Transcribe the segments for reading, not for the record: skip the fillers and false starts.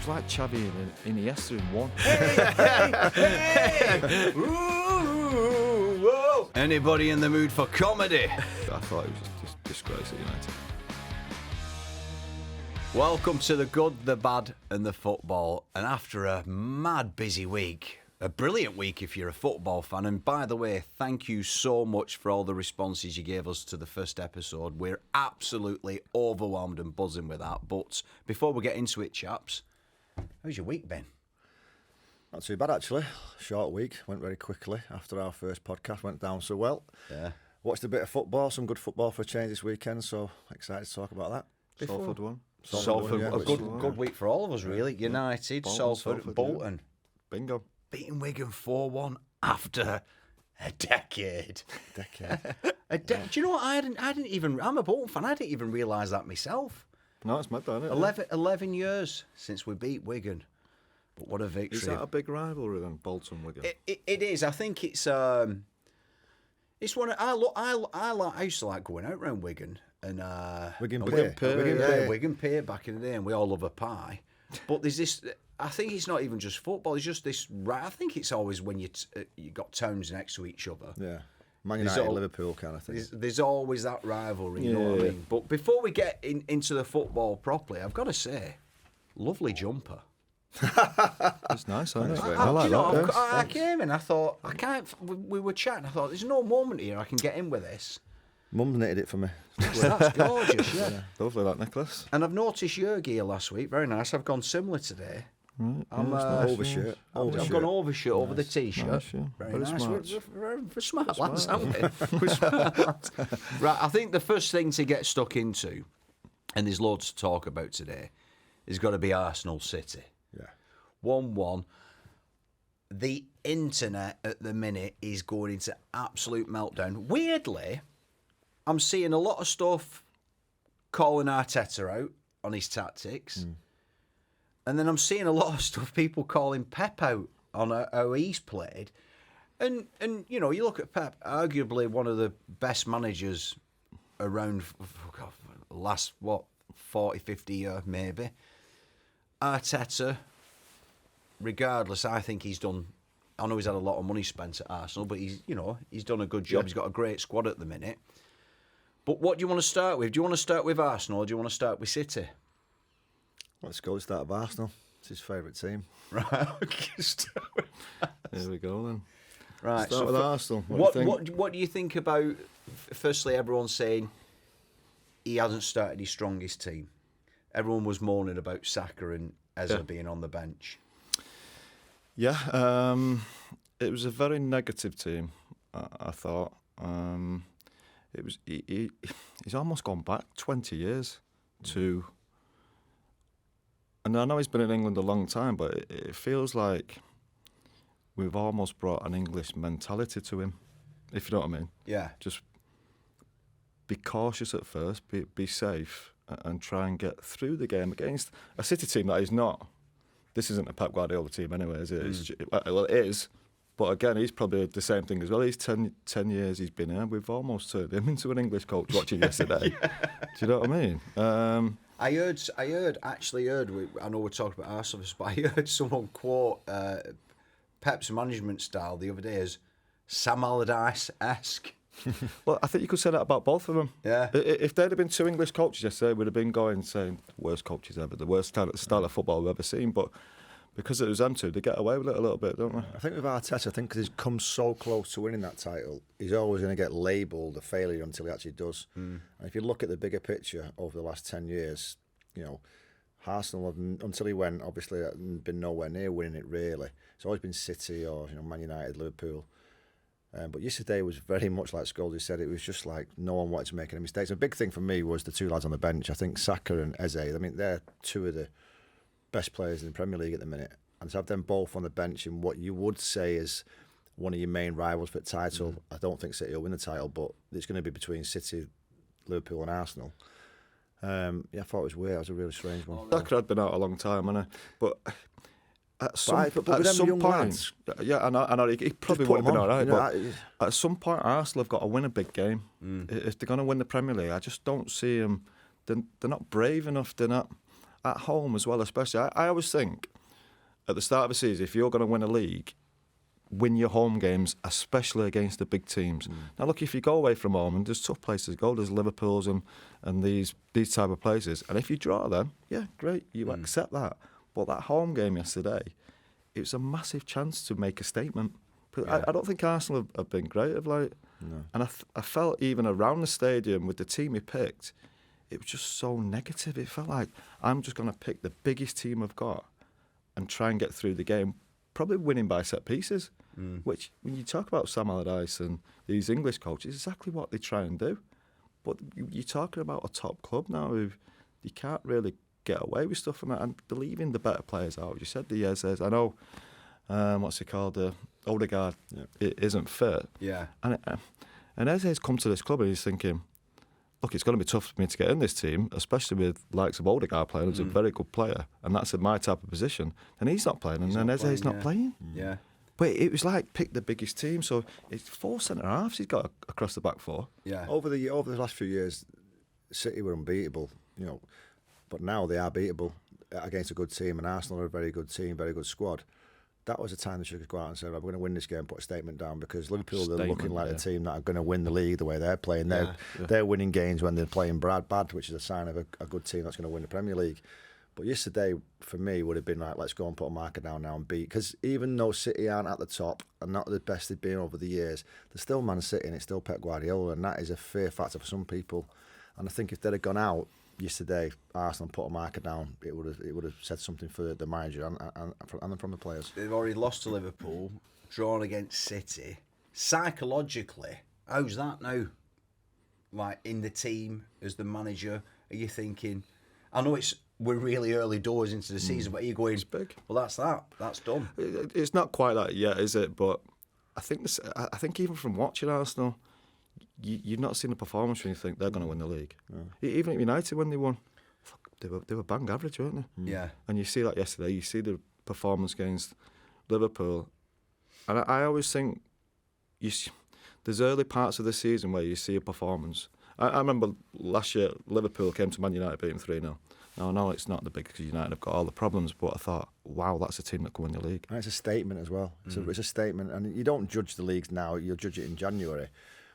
like Xavi and Iniesta in one. Hey! Ooh, whoa. Anybody in the mood for comedy? I thought it was just a disgrace at United. Welcome to the good, the bad and the football. And after a mad busy week, a brilliant week if you're a football fan. And by the way, thank you so much for all the responses you gave us to the first episode. We're absolutely overwhelmed and buzzing with that. But before we get into it, chaps, how's your week been? Not too bad, actually. Short week. Went very quickly after our first podcast. Went down so well. Yeah. Watched a bit of football, some good football for a change this weekend. So excited to talk about that. Salford won. Salford, yeah, a good week for all of us, really. United, Salford, Bolton. Yeah. Bingo. Beating Wigan 4-1 after a decade. Do you know what? I didn't even. I'm a Bolton fan. I didn't even realise that myself. No, it's mad, isn't it? 11 years since we beat Wigan. But what a victory! Is that a big rivalry then, Bolton Wigan? It is. I think it's one. I used to like going out around Wigan and Wigan Pier back in the day, and we all love a pie. But there's this. I think it's not even just football. It's just this. I think it's always when you got towns next to each other. Yeah, Man United, Liverpool kind of thing. There's always that rivalry. You know what I mean? But before we get into the football properly, I've got to say, lovely jumper. It's nice, isn't it? I like that. Yes. I came in. I thought I can't. We were chatting. I thought there's no moment here I can get in with this. Mum's knitted it for me. Well, that's gorgeous. Yeah. Lovely, that necklace. And I've noticed your gear last week. Very nice. I've gone similar today. Right, I'm overshirt. I've gone overshirt over the t-shirt. Nice, yeah. Very Very nice. smart. We're smart lads, aren't we? We're smart lads. Right, I think the first thing to get stuck into, and there's loads to talk about today, is got to be Arsenal City. Yeah. 1-1. The internet at the minute is going into absolute meltdown. Weirdly, I'm seeing a lot of stuff calling Arteta out on his tactics. And then I'm seeing a lot of stuff, people calling Pep out on how he's played. And you know, you look at Pep, arguably one of the best managers around last, 40, 50 years maybe. Arteta, regardless, I think he's done, I know he's had a lot of money spent at Arsenal, but he's done a good job. He's got a great squad at the minute. But what do you want to start with? Do you want to start with Arsenal or do you want to start with City? Let's go. Start with Arsenal. It's his favourite team. Right, okay. Here we go then. Right, Start with Arsenal. What do you think about? Firstly, everyone's saying he hasn't started his strongest team. Everyone was moaning about Saka and Eze being on the bench. Yeah, it was a very negative team. I thought it was. He's almost gone back 20 years to. And I know he's been in England a long time, but it feels like we've almost brought an English mentality to him, if you know what I mean. Yeah. Just be cautious at first, be safe, and try and get through the game against a City team that is not. This isn't a Pep Guardiola team anyway, is it? Well, it is. But again, he's probably the same thing as well. He's 10 years he's been here. We've almost turned him into an English coach watching yesterday. Do you know what I mean? I heard. I know we're talking about Arsenal, but I heard someone quote Pep's management style the other day as Sam Allardyce-esque. Well, I think you could say that about both of them. Yeah. If there'd have been two English coaches yesterday, we'd have been going saying worst coaches ever, the worst style of football we've ever seen. But because it was them two, they get away with it a little bit, don't they? I think with Arteta, because he's come so close to winning that title, he's always going to get labelled a failure until he actually does. And if you look at the bigger picture over the last 10 years, you know, Arsenal have, until he went, obviously been nowhere near winning it really. It's always been City or Man United, Liverpool. But yesterday was very much like Scholesey said. It was just like no one wanted to make any mistakes. A big thing for me was the two lads on the bench. I think Saka and Eze. I mean, they're two of the best players in the Premier League at the minute, and to have them both on the bench in what you would say is one of your main rivals for the title. I don't think City will win the title, but it's going to be between City, Liverpool and Arsenal. I thought it was weird. It was a really strange one. Saka had been out a long time, hasn't he? But at some young point, lads, yeah, I know he probably would have been all right. But at some point, Arsenal have got to win a big game. If they're going to win the Premier League, I just don't see them. They're not brave enough. They're not. at home as well, especially. I always think at the start of the season, if you're going to win a league, win your home games, especially against the big teams. Now, look, if you go away from home, and there's tough places to go, there's Liverpool's and these type of places, and if you draw them, yeah, great, you accept that. But that home game yesterday, it was a massive chance to make a statement. Yeah. I don't think Arsenal have been great of late. No. And I felt even around the stadium with the team he picked, it was just so negative. It felt like I'm just going to pick the biggest team I've got and try and get through the game, probably winning by set pieces, which when you talk about Sam Allardyce and these English coaches, exactly what they try and do. But you're talking about a top club now who you can't really get away with stuff from that, and they're leaving the better players out. You said the Ezes. I know, what's it called? Odegaard it isn't fit. Yeah. And Eze's come to this club and he's thinking, look, it's going to be tough for me to get in this team, especially with likes of Odegaard playing, who's a very good player, and that's in my type of position. And he's not playing, and then Eze's not playing. Yeah. But it was like pick the biggest team. So it's 4 centre halves he's got across the back 4. Yeah. Over the last few years, City were unbeatable, but now they are beatable against a good team, and Arsenal are a very good team, very good squad. That was a time they should go out and say, "I'm going to win this game," put a statement down, because Liverpool they're looking like a team that are going to win the league the way they're playing. They're winning games when they're playing bad, which is a sign of a good team that's going to win the Premier League. But yesterday, for me, would have been like, let's go and put a marker down now and beat. Because even though City aren't at the top and not the best they've been over the years, they're still Man City and it's still Pep Guardiola, and that is a fear factor for some people. And I think if they'd have gone out yesterday, Arsenal put a marker down, it would have said something for the manager and from the players. They've already lost to Liverpool, drawn against City. Psychologically, how's that now? Like in the team as the manager, are you thinking? I know we're really early doors into the season, but are you going? It's big. Well, that's done. It's not quite that yet, is it? But I think even from watching Arsenal, you've not seen a performance when you think they're going to win the league. Yeah. Even at United when they won, they were bang average, weren't they? Yeah. And you see that yesterday. You see the performance against Liverpool, and I always think there's early parts of the season where you see a performance. I remember last year Liverpool came to Man United, beat them 3-0. Now, no, it's not the big, because United have got all the problems, but I thought, wow, that's a team that can win the league. And it's a statement as well. It's a statement, and you don't judge the leagues now, you'll judge it in January.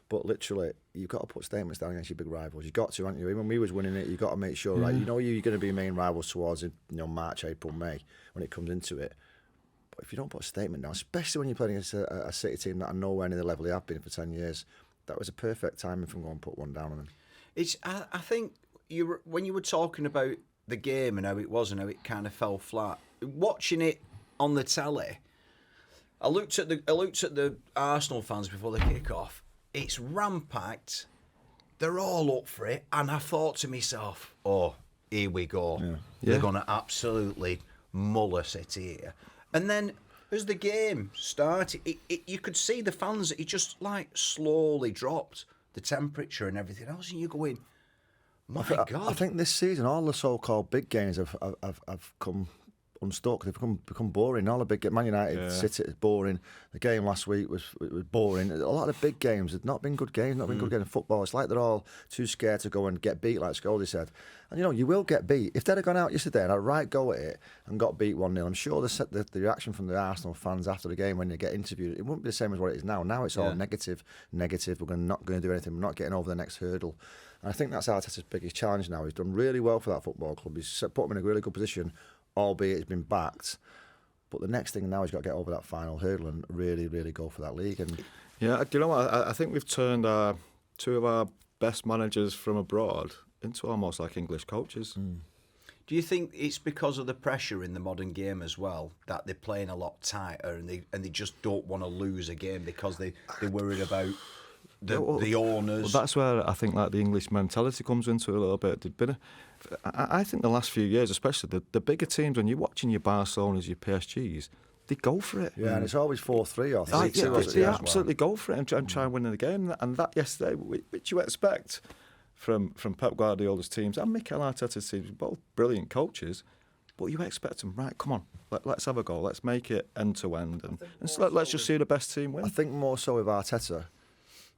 But literally, you've got to put statements down against your big rivals. You've got to, haven't you? Even when we was winning it, you've got to make sure, right, you're going to be main rivals towards March, April, May, when it comes into it. But if you don't put a statement down, especially when you're playing against a City team that are nowhere near the level they have been for 10 years, that was a perfect timing from going and put one down on them. I think when you were talking about the game and how it was and how it kind of fell flat, watching it on the telly, I looked at the Arsenal fans before the kick-off. It's ram-packed. They're all up for it. And I thought to myself, oh, here we go. Yeah. They're going to absolutely muller City here. And then as the game started, you could see the fans, it just like slowly dropped, the temperature and everything else. And you're going, my God. I think this season, all the so-called big games have come unstuck. They've become boring. All the big Man United, City is boring. The game last week was boring. A lot of the big games have not been good games. Not been good games in football. It's like they're all too scared to go and get beat, like Scholesey said. And you will get beat. If they'd have gone out yesterday and had a right go at it and got beat 1-0, I'm sure the reaction from the Arsenal fans after the game when they get interviewed, it wouldn't be the same as what it is now. Now it's all negative. We're not going to do anything. We're not getting over the next hurdle. And I think that's Arteta's biggest challenge now. He's done really well for that football club. He's put them in a really good position, albeit it's been backed. But the next thing now, he's got to get over that final hurdle and really, really go for that league. And yeah, do you know what? I think we've turned two of our best managers from abroad into almost like English coaches. Do you think it's because of the pressure in the modern game as well, that they're playing a lot tighter and they just don't want to lose a game because they're worried about the owners? Well, that's where I think like the English mentality comes into it a little bit. I think the last few years, especially the bigger teams, when you're watching your Barcelonas, your PSGs, they go for it. Yeah, and it's always 4-3 or 3-2. They absolutely go for it and try and win the game. And that yesterday, which you expect from Pep Guardiola's teams and Mikel Arteta's teams, both brilliant coaches, but you expect them, right, come on, let's have a go. Let's make it end-to-end. And let's just see the best team win. I think more so with Arteta.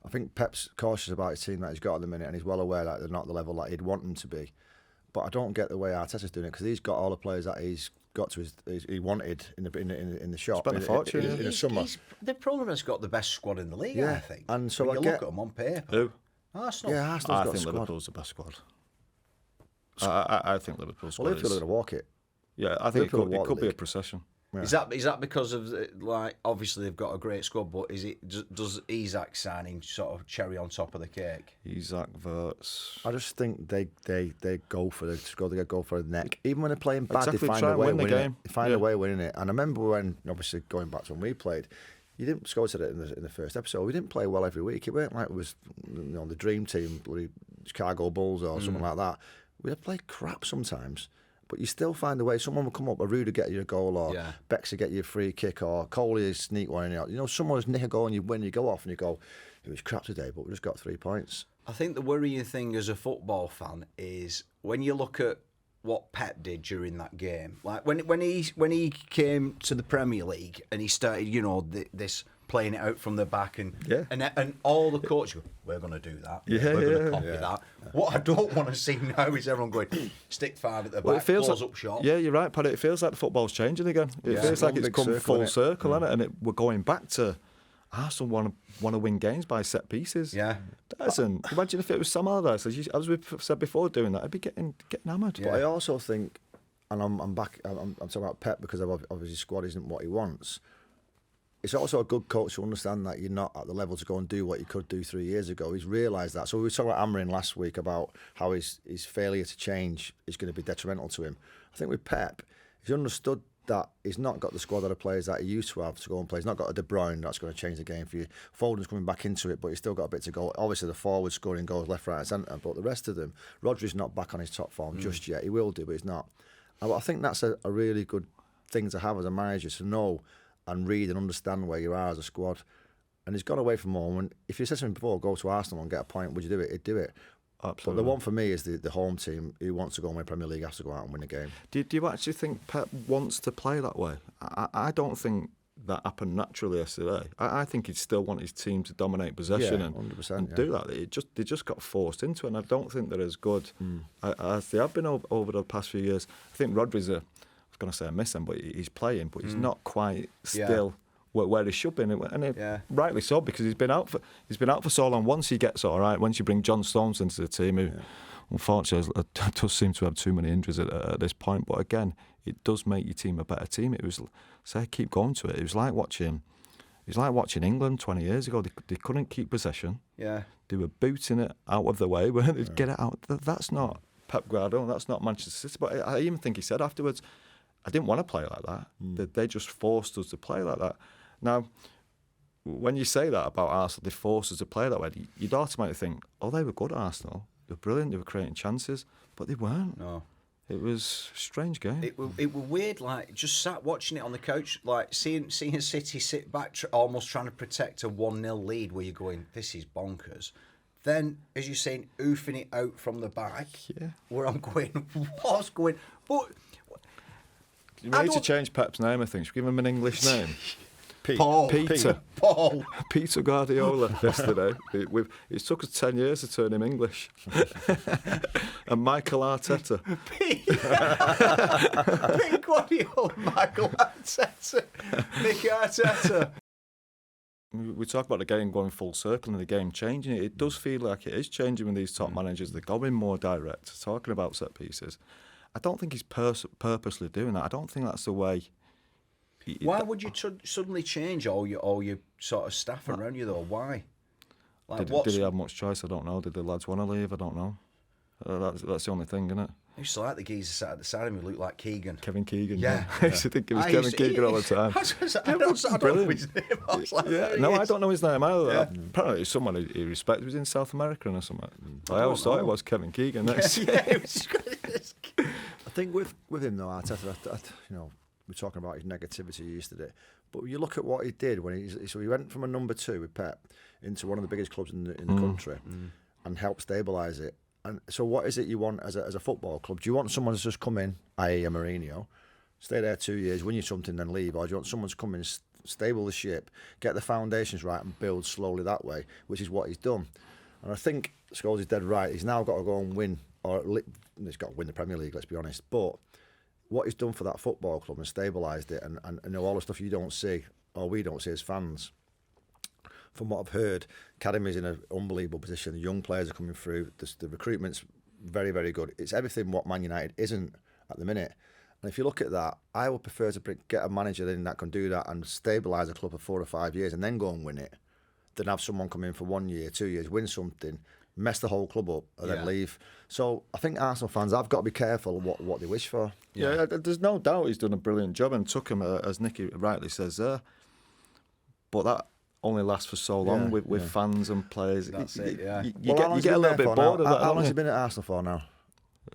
I think Pep's cautious about his team that he's got at the minute, and he's well aware that they're not the level that he'd want them to be. but I don't get the way Arteta's doing it because he's got all the players that he's got to he wanted in the shop. Spent a fortune in the summer. The problem has got the best squad in the league, I think. And so when I you get look at them on paper. Who? Arsenal. Yeah, Arsenal's I got a think squad. Liverpool's the best squad. I think Liverpool's squad Well, Liverpool are is... going to walk it. Yeah, I think Liverpool it walk could the be a league. procession. Yeah. Is that because of like obviously they've got a great squad, but is it does Isak signing sort of cherry on top of the cake? Isak, Wirtz... I just think they go for the squad. They go for the neck. Even when they're playing bad, Exactly, they find try a and way win of the winning game. it. They find Yeah. a way of winning it. And I remember when, obviously, going back to when we played, Scholes said it in the first episode. We didn't play well every week. It weren't like it was the dream team, bloody Chicago Bulls or something like that. We'd play crap sometimes. But you still find a way. Someone will come up, a Rude get you a goal, or Bex will get you a free kick, or Coley sneak one out. You know, someone will nick a goal and you win, you go off and you go, it was crap today, but we just got 3 points. I think the worrying thing as a football fan is when you look at what Pep did during that game. Like when he came to the Premier League and he started, this playing it out from the back and all the coaches go, we're going to do that. We're going to copy that. What I don't want to see now is everyone going, stick 5 at the back, close up short. Yeah, you're right, Paddy. It feels like the football's changing again. It feels like it's come full circle, hasn't it? And we're going back to Arsenal want to win games by set pieces. Yeah. Doesn't. Imagine if it was Sam Allardyce, as we've said before, doing that, I'd be getting hammered. But I also think, and I'm talking about Pep because obviously his squad isn't what he wants. It's also a good coach to understand that you're not at the level to go and do what you could do 3 years ago. He's realised that. So we were talking about Amarin last week about how his failure to change is going to be detrimental to him. I think with Pep, he's understood that he's not got the squad of the players that he used to have to go and play. He's not got a De Bruyne that's going to change the game for you. Foden's coming back into it, but he's still got a bit to go. Obviously, the forward scoring goals left, right, and centre, but the rest of them, Rodri's not back on his top form just yet. He will do, but he's not. I think that's a really good thing to have as a manager, to know and read and understand where you are as a squad. And he's gone away from home. And if you said to him before, go to Arsenal and get a point, would you do it? He'd do it. Absolutely. But the one for me is the home team who wants to go and win Premier League has to go out and win a game. Do you actually think Pep wants to play that way? I don't think that happened naturally yesterday. I think he'd still want his team to dominate possession and do that. They just got forced into it, and I don't think they're as good as they have been over the past few years. I think Rodri's I was going to say I miss him, but he's playing, but he's not quite still where he should be, and rightly so, because he's been out for so long. Once he gets all right, once you bring John Stones into the team, who unfortunately does seem to have too many injuries at this point, but again, it does make your team a better team. It was, say, keep going to it. It was like watching England 20 years ago. They couldn't keep possession. Yeah, they were booting it out of the way. They'd get it out. That's not Pep Guardiola. That's not Manchester City. But I even think he said afterwards, I didn't want to play like that. They just forced us to play like that. Now, when you say that about Arsenal, they forced us to play that way, you'd automatically think, oh, they were good at Arsenal. They were brilliant. They were creating chances. But they weren't. No. It was a strange game. It was weird, like, just sat watching it on the couch, like, seeing City sit back, almost trying to protect a 1-0 lead where you're going, this is bonkers. Then, as you're saying, oofing it out from the back, where I'm going, what's going... But you need to change Pep's name, I think. Should we give him an English name? Peter. Paul. Peter Guardiola yesterday. It took us 10 years to turn him English. And Michael Arteta. Pete Guardiola, Michael Arteta, Nicky Arteta. We talk about the game going full circle and the game changing. It does feel like it is changing with these top managers. They're going more direct, talking about set pieces. I don't think he's purposely doing that. I don't think that's the way. Why would you suddenly change all your sort of staff around you though? Why? Like, did he have much choice? I don't know. Did the lads want to leave? I don't know. That's the only thing, isn't it? I used to like the geezer sat at the side of me who looked like Keegan. Kevin Keegan. Yeah. I used to think it was Kevin Keegan all the time. I don't know his name. I was like, no, I don't know his name either. Yeah. Apparently it's someone he respects. He was in South America or something. I always thought it was Kevin Keegan. It was I think with him though, Arteta, we're talking about his negativity yesterday, but when you look at what he did when he went from a number 2 with Pep into one of the biggest clubs in the country and helped stabilise it. And so what is it you want as a football club? Do you want someone to just come in, i.e. a Mourinho, stay there 2 years, win you something, then leave? Or do you want someone to come in, stable the ship, get the foundations right and build slowly that way, which is what he's done. And I think Scholes is dead right. He's now got to go and win he's got to win the Premier League, let's be honest. But what he's done for that football club and stabilised it, and all the stuff you don't see, or we don't see as fans. From what I've heard, Academy's in an unbelievable position. The young players are coming through. The recruitment's very, very good. It's everything what Man United isn't at the minute. And if you look at that, I would prefer to get a manager in that can do that and stabilise a club for 4 or 5 years and then go and win it, than have someone come in for 1 year, 2 years, win something, mess the whole club up, and then leave. So I think Arsenal fans have got to be careful what they wish for. Yeah, there's no doubt he's done a brilliant job and took him, as Nicky rightly says there. But that only lasts for so long with fans and players. That's it, yeah. You get a little bit bored of that. How long has he been at Arsenal for now?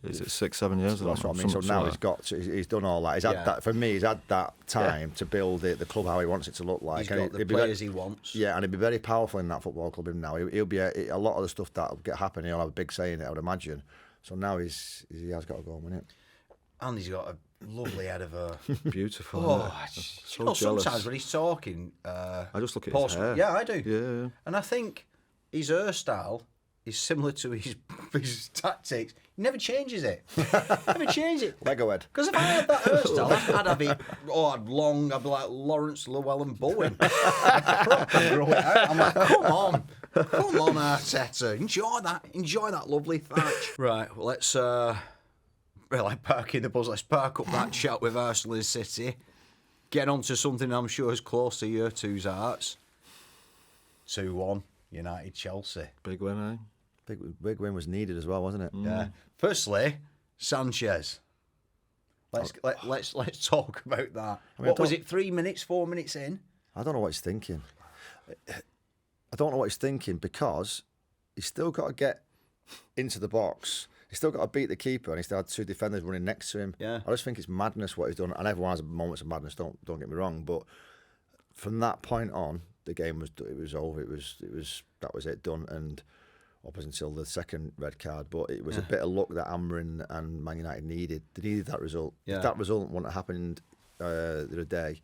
Is it 6, 7 years? That's what I mean. So now he's done all that. He's had that. For me, he's had that time to build the club how he wants it to look like. He's got the players he wants. Yeah, and he'd be very powerful in that football club. Now he'll be a lot of the stuff that will get happen. He'll have a big say in it, I would imagine. So now he has got to go and win it. And he's got a lovely head of a beautiful. So sometimes when he's talking, I just look at his hair. Yeah, I do. Yeah, and I think his hairstyle is similar to his tactics. He never changes it. Never change it. Lego head. Because if I had that hairstyle, I'd have it. I'd be like Lawrence Llewellyn Bowen. I'd grow it out. I'm like, come on, Arteta, enjoy that lovely thatch. Right, well, let's like parking the bus. Let's park up that chat with Arsenal and City. Get on to something I'm sure is close to your two's hearts. 2-1, United Chelsea. Big win, eh? Big win was needed as well, wasn't it? Yeah. Firstly, Sanchez. Let's talk about that. What was it? 3 minutes, 4 minutes in? I don't know what he's thinking. I don't know what he's thinking because he's still got to get into the box. He's still got to beat the keeper, and he's still had 2 defenders running next to him. Yeah. I just think it's madness what he's done, and everyone has moments of madness. Don't get me wrong, but from that point on, the game was over. That was it, done, and up until the second red card. But it was a bit of luck that Amrin and Man United needed. They needed that result. Yeah. If that result wouldn't have happened the other day,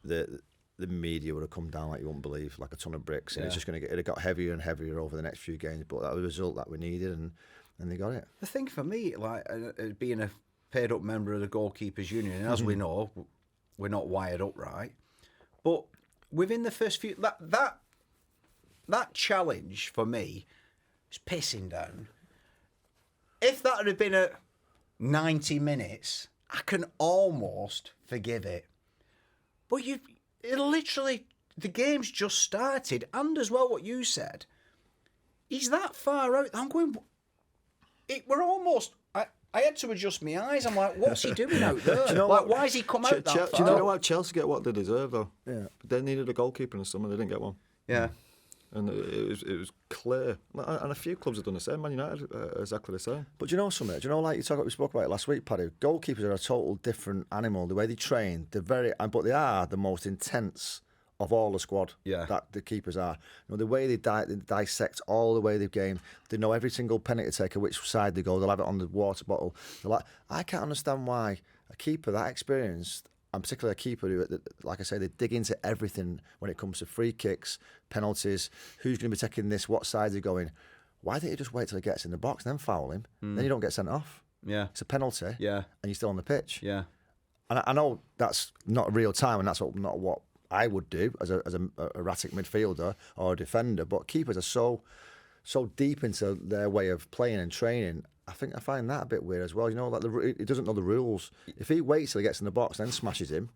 the media would have come down like you wouldn't believe, like a ton of bricks, and it's just it got heavier and heavier over the next few games. But that was a result that we needed, and they got it. The thing for me, like being a paid up member of the Goalkeepers Union, and as we know, we're not wired up right. But within the first few, that challenge for me is pissing down. If that had been at 90 minutes, I can almost forgive it. But literally, the game's just started, and as well what you said, he's that far out. I'm going. We're almost. I had to adjust my eyes. I'm like, what's he doing out there? Do you know what? Why has he come out that far? Do you know what? Chelsea get what they deserve, though. Yeah. They needed a goalkeeper in the summer. They didn't get one. Yeah. And it was clear. And a few clubs have done the same. Man United exactly the same. But do you know something? Do you know, like we spoke about it last week, Paddy? Goalkeepers are a total different animal. The way they train, but they are the most intense of all the squad. Yeah. That the keepers are. You know, the way they dissect all the way they've game. They know every single penalty taker, which side they go. They'll have it on the water bottle. They're like, I can't understand why a keeper that experienced, and particularly a keeper who, like I say, they dig into everything when it comes to free kicks, penalties, who's going to be taking this, what side they're going. Why don't you just wait till he gets in the box and then foul him? Then you don't get sent off. Yeah. It's a penalty. Yeah. And you're still on the pitch. Yeah. And I know that's not real time, and that's not what I would do as a erratic midfielder or a defender. But keepers are so deep into their way of playing and training. I find that a bit weird as well. You know, like he doesn't know the rules. If he waits till he gets in the box, then smashes him.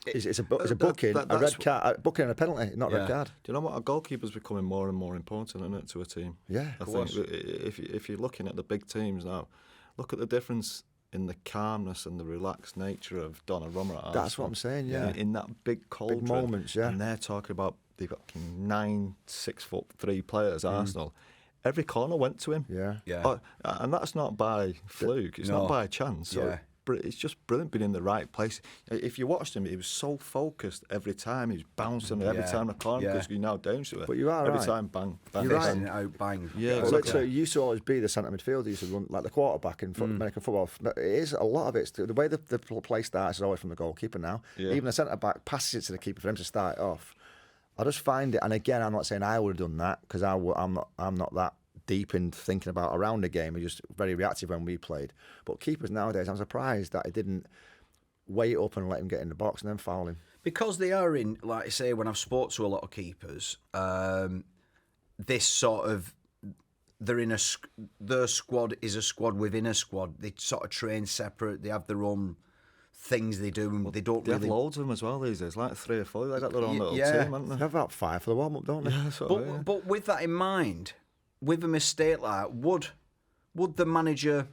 It's a booking, a red card, booking and a penalty, not a red card. Do you know what? A goalkeeper's becoming more and more important, isn't it, to a team? Yeah, I think if you're looking at the big teams now, look at the difference in the calmness and the relaxed nature of Donnarumma at Arsenal. That's what I'm saying, yeah. In that big cauldron. Big moments, yeah. And they're talking about they've got 9 6'3" players, Arsenal. Every corner went to him. Yeah. Yeah. And that's not by fluke. It's not by chance. So Yeah. it's just brilliant being in the right place. If you watched him, he was so focused every time. He was bouncing every time the corner because you're now down to it. But you are every right. time, bang, bang, You're bang. right. Out, bang. Yeah, Well, exactly. literally, it used to always be the centre midfielder used to run like the quarterback in American football. It is a lot of it. The way the play starts is always from the goalkeeper now. Yeah. Even the centre back passes it to the keeper for him to start it off. I just find it, and again, I'm not saying I would have done that because I'm not that deep in thinking about around the game. He was just very reactive when we played. But keepers nowadays, I'm surprised that he didn't wait up and let him get in the box and then foul him. Because they are in, like I say, when I've spoke to a lot of keepers, this sort of, they're in their squad is a squad within a squad. They sort of train separate. They have their own things they do, and they don't They really. have loads of them as well these days, like 3 or 4. They got their own little yeah. team, haven't They they? have about 5 for the warm-up, don't they? Yeah, But with that in mind, with a mistake like that, would the manager,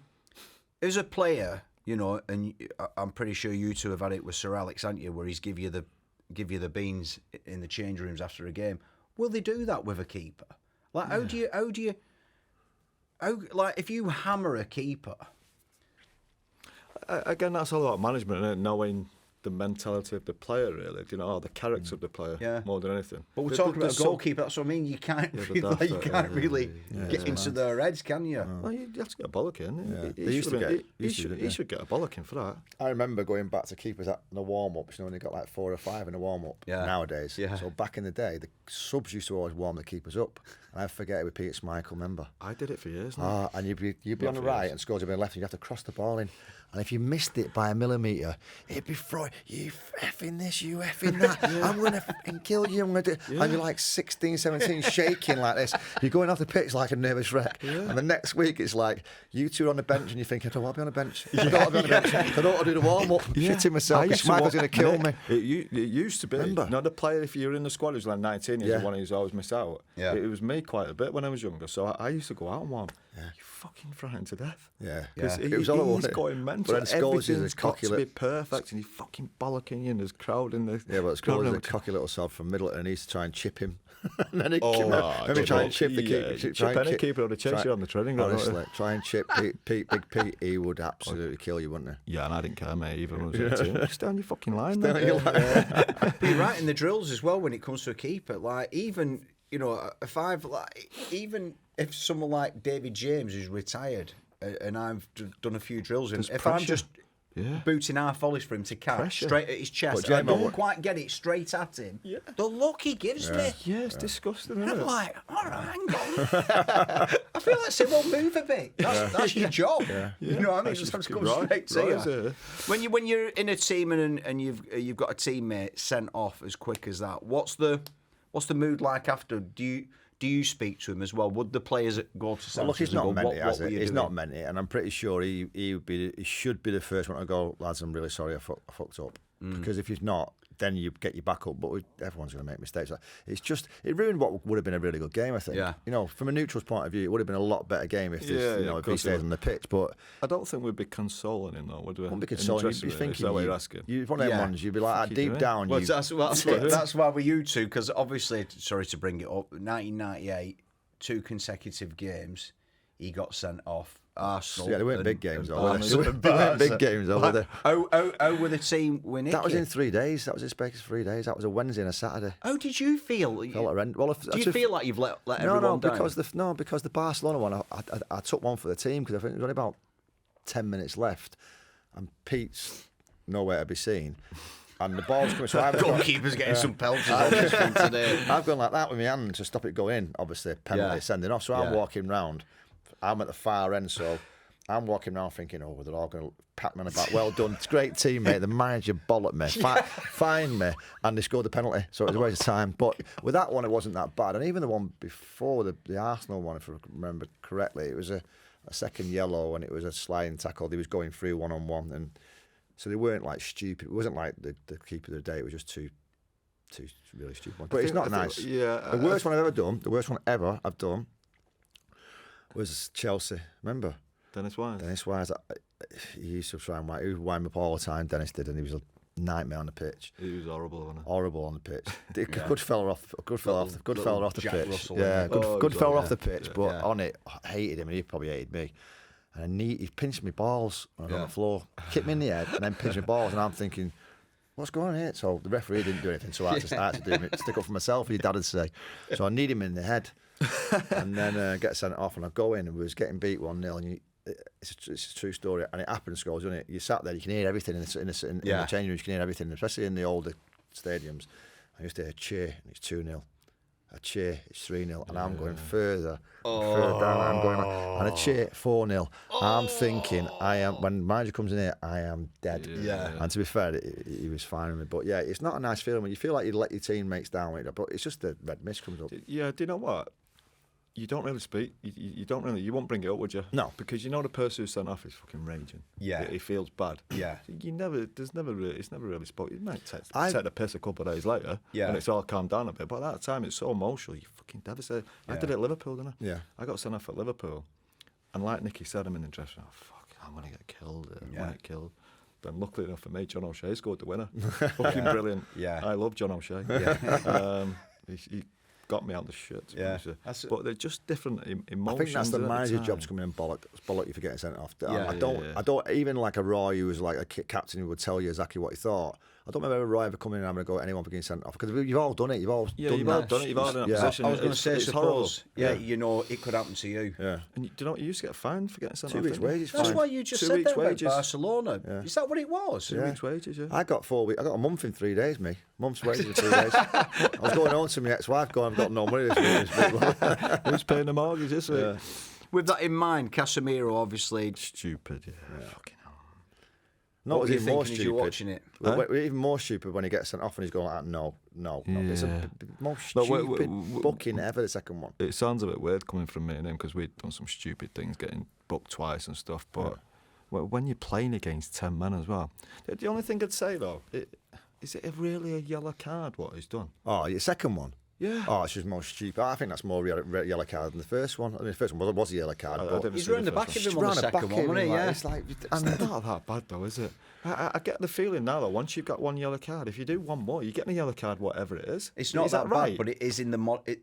as a player, you know, and I'm pretty sure you two have had it with Sir Alex, haven't you, where he's give you the beans in the change rooms after a game. Will they do that with a keeper? Like, how do you, like, if you hammer a keeper? Again, that's all about management, isn't it? Knowing the mentality of the player, really. You know, or the character of the player more than anything. But we're talking about a goalkeeper. That's what I mean. You can't really get into their heads, can you? Well, you have to get a bollocking. They used to get- He should get a bollocking for that. I remember going back to keepers at the warm-ups, you know, when they got like 4 or 5 in the warm-up nowadays. Yeah. So back in the day, the subs used to always warm the keepers up. And I forget it with Peter Schmeichel, remember? I did it for years now. And you'd be on the right and Scholes would be on the left and you'd have to cross the ball in. And if you missed it by a millimetre, it'd be throwing, you effing this, you effing that, I'm going to fucking kill you. I'm gonna do. And you're like 16, 17, shaking like this. You're going off the pitch like a nervous wreck. Yeah. And the next week it's like, you two are on the bench and you think, I don't want to be on the bench. I don't want to be on the bench. I don't want to do the warm-up. Shitting myself. Schmeichel's going to kill me. It used to be. Remember? Not the player, if you're in the squad who's like 19, you're the one who's always missed out. Yeah. It was me quite a bit when I was younger, so I used to go out and warm. You fucking frightened to death. Yeah. It was all he's going mental. But then Scholes is Everything's a got cocky to be perfect, and he's fucking bollocking you, and there's crowd in the. Yeah, but Scholes is a cocky little sod from Middleton, and he used to try and chip him. And then he'd try and chip the keeper. Chip any keeper would have chased you on the training ground. Honestly, try and chip Big Pete, he would absolutely kill you, wouldn't he? Yeah, and I didn't care, mate, even when I was 18. Stay on your fucking line, Stay on your line. But you're right in the drills as well when it comes to a keeper. Like, even, you know, even if someone like David James who's retired and I've done a few drills, and if I'm just booting half volleys for him to catch straight at his chest, and I don't quite get it straight at him, the look he gives me. Yeah, it's disgusting, isn't And it? I'm like, all right, hang on. I feel like saying, well, move a bit. That's your job. You know what I mean? Just have to come straight to you. When you're in a team and you've got a teammate sent off as quick as that, what's the mood like after? Do you speak to him as well? Would the players go to Sanchez? Look, he's not meant it, has what it? He's not meant it, and I'm pretty sure he should be the first one to go, lads, I'm really sorry I fucked up. Because if he's not, then you get your back up. But everyone's going to make mistakes. it ruined what would have been a really good game, I think. Yeah. You know, from a neutral's point of view, it would have been a lot better game if if he stays on the pitch. But I don't think we'd be consoling him, though, would we? wouldn't be consoling. You'd be thinking, is that what you're asking? One of them ones, you'd be like, deep down. Well, that's why we're you two, because obviously, sorry to bring it up, 1998, 2 consecutive games, he got sent off. Arsenal. Yeah, they weren't big games, though. They weren't big games, though, were they? How were the team winning? That was in 3 days. That was in space of 3 days. That was a Wednesday and a Saturday. How did you feel? Felt horrendous. Well, do you feel like you've let everyone down? Because the Barcelona one, I took one for the team because I think there was only about 10 minutes left, and Pete's nowhere to be seen. And the ball's coming. So goalkeeper's getting some pelters on this one today. I've gone like that with my hand to stop it going in. Obviously, penalty sending off. So I'm walking round. I'm at the far end, so I'm walking around thinking, oh, they're all going to pat me on the back. Well done. It's a great teammate. The manager bollocked me, fined me, and they scored the penalty. So it was a waste of time. But with that one, it wasn't that bad. And even the one before, the Arsenal one, if I remember correctly, it was a second yellow, and it was a sliding tackle. He was going through one-on-one. And so they weren't like stupid. It wasn't like the keeper of the day. It was just two really stupid ones. But it's not nice. The worst one I've ever done, the worst one ever I've done, was Chelsea. Remember? Dennis Wise. He used to try and wind me up all the time. Dennis did, and he was a nightmare on the pitch. He was horrible, wasn't he? Horrible on the pitch. Good fella off the pitch. Russell, good fella off the pitch. But on it, I hated him, and he probably hated me. And he pinched me balls when I was on the floor, kicked me in the head, and then pinched me balls. And I'm thinking, what's going on here? So the referee didn't do anything, so I had to do it, stick up for myself, your dad would say. So I need him in the head, and then get sent off. And I go in, and we was getting beat 1-0, and it's a true story, and it happens, Scholes, doesn't it? You sat there, you can hear everything in the changing rooms, you can hear everything, especially in the older stadiums. I used to hear a cheer, and it's 2-0. a cheer, it's 3-0, and I'm going further and further down. I'm going, and a cheer, 4-0. I'm thinking, when manager comes in here, I am dead. Yeah. And to be fair, he was fine with me. But yeah, it's not a nice feeling when you feel like you let your teammates down, but it's just the red mist comes up. Yeah, do you know what? You don't really speak. You don't really. You won't bring it up, would you? No, because you know the person who's sent off is fucking raging. Yeah, he feels bad. Yeah, you never. There's never really. It's never really spoke. You might take the piss a couple of days later. Yeah, and it's all calmed down a bit. But at that time, it's so emotional. You fucking devastated. Yeah. I did it at Liverpool, didn't I? Yeah. I got sent off at Liverpool, and like Nicky said, I'm in the dressing room. Oh, fuck, I'm gonna get killed. I'm gonna get killed. Then luckily enough for me, John O'Shea scored the winner. Fucking brilliant. Yeah, I love John O'Shea. Yeah. He got me out the shit. Yeah, but they're just different emotions. I think that's the manager's job to come in and bollock you for getting sent off. I don't even like a Roy who was like a captain who would tell you exactly what he thought. I don't remember Roy ever coming in and having to go at anyone for getting sent off, because you've all done it. You've all done done it. You've all done it. Position. I was going to say, suppose, horrible. You know, it could happen to you. Yeah. And do you know what, you used to get fined for getting sent off? 2 weeks' wages. That's why you just 2 said weeks' that about wages. Barcelona. Yeah. Is that what it was? 2 weeks' wages. Yeah. I got 4 weeks. I got a month in 3 days. Month's wages in 3 days. I was going home to my ex-wife, going, "I've got no money this week." Who's paying the mortgage this week? Yeah. With that in mind, Casemiro obviously stupid. Yeah. Fucking hell. No, what were you even more thinking as stupid. you're watching it? Even more stupid when he gets sent off and he's going like, no. It's the most stupid booking ever, the second one. It sounds a bit weird coming from me and him, because we'd done some stupid things, getting booked twice and stuff, but when you're playing against 10 men as well, the only thing I'd say though, is it really a yellow card what he's done? Oh, your second one? Yeah. Oh, it's just more stupid. I think that's more yellow card than the first one. I mean, the first one was a yellow card. He's round the back of him on the second one, wasn't he? Yeah. It's like, it's not that bad though, is it? I get the feeling now though, once you've got one yellow card, if you do one more, you're getting a yellow card, whatever it is. It's not is that right? bad, but it is in the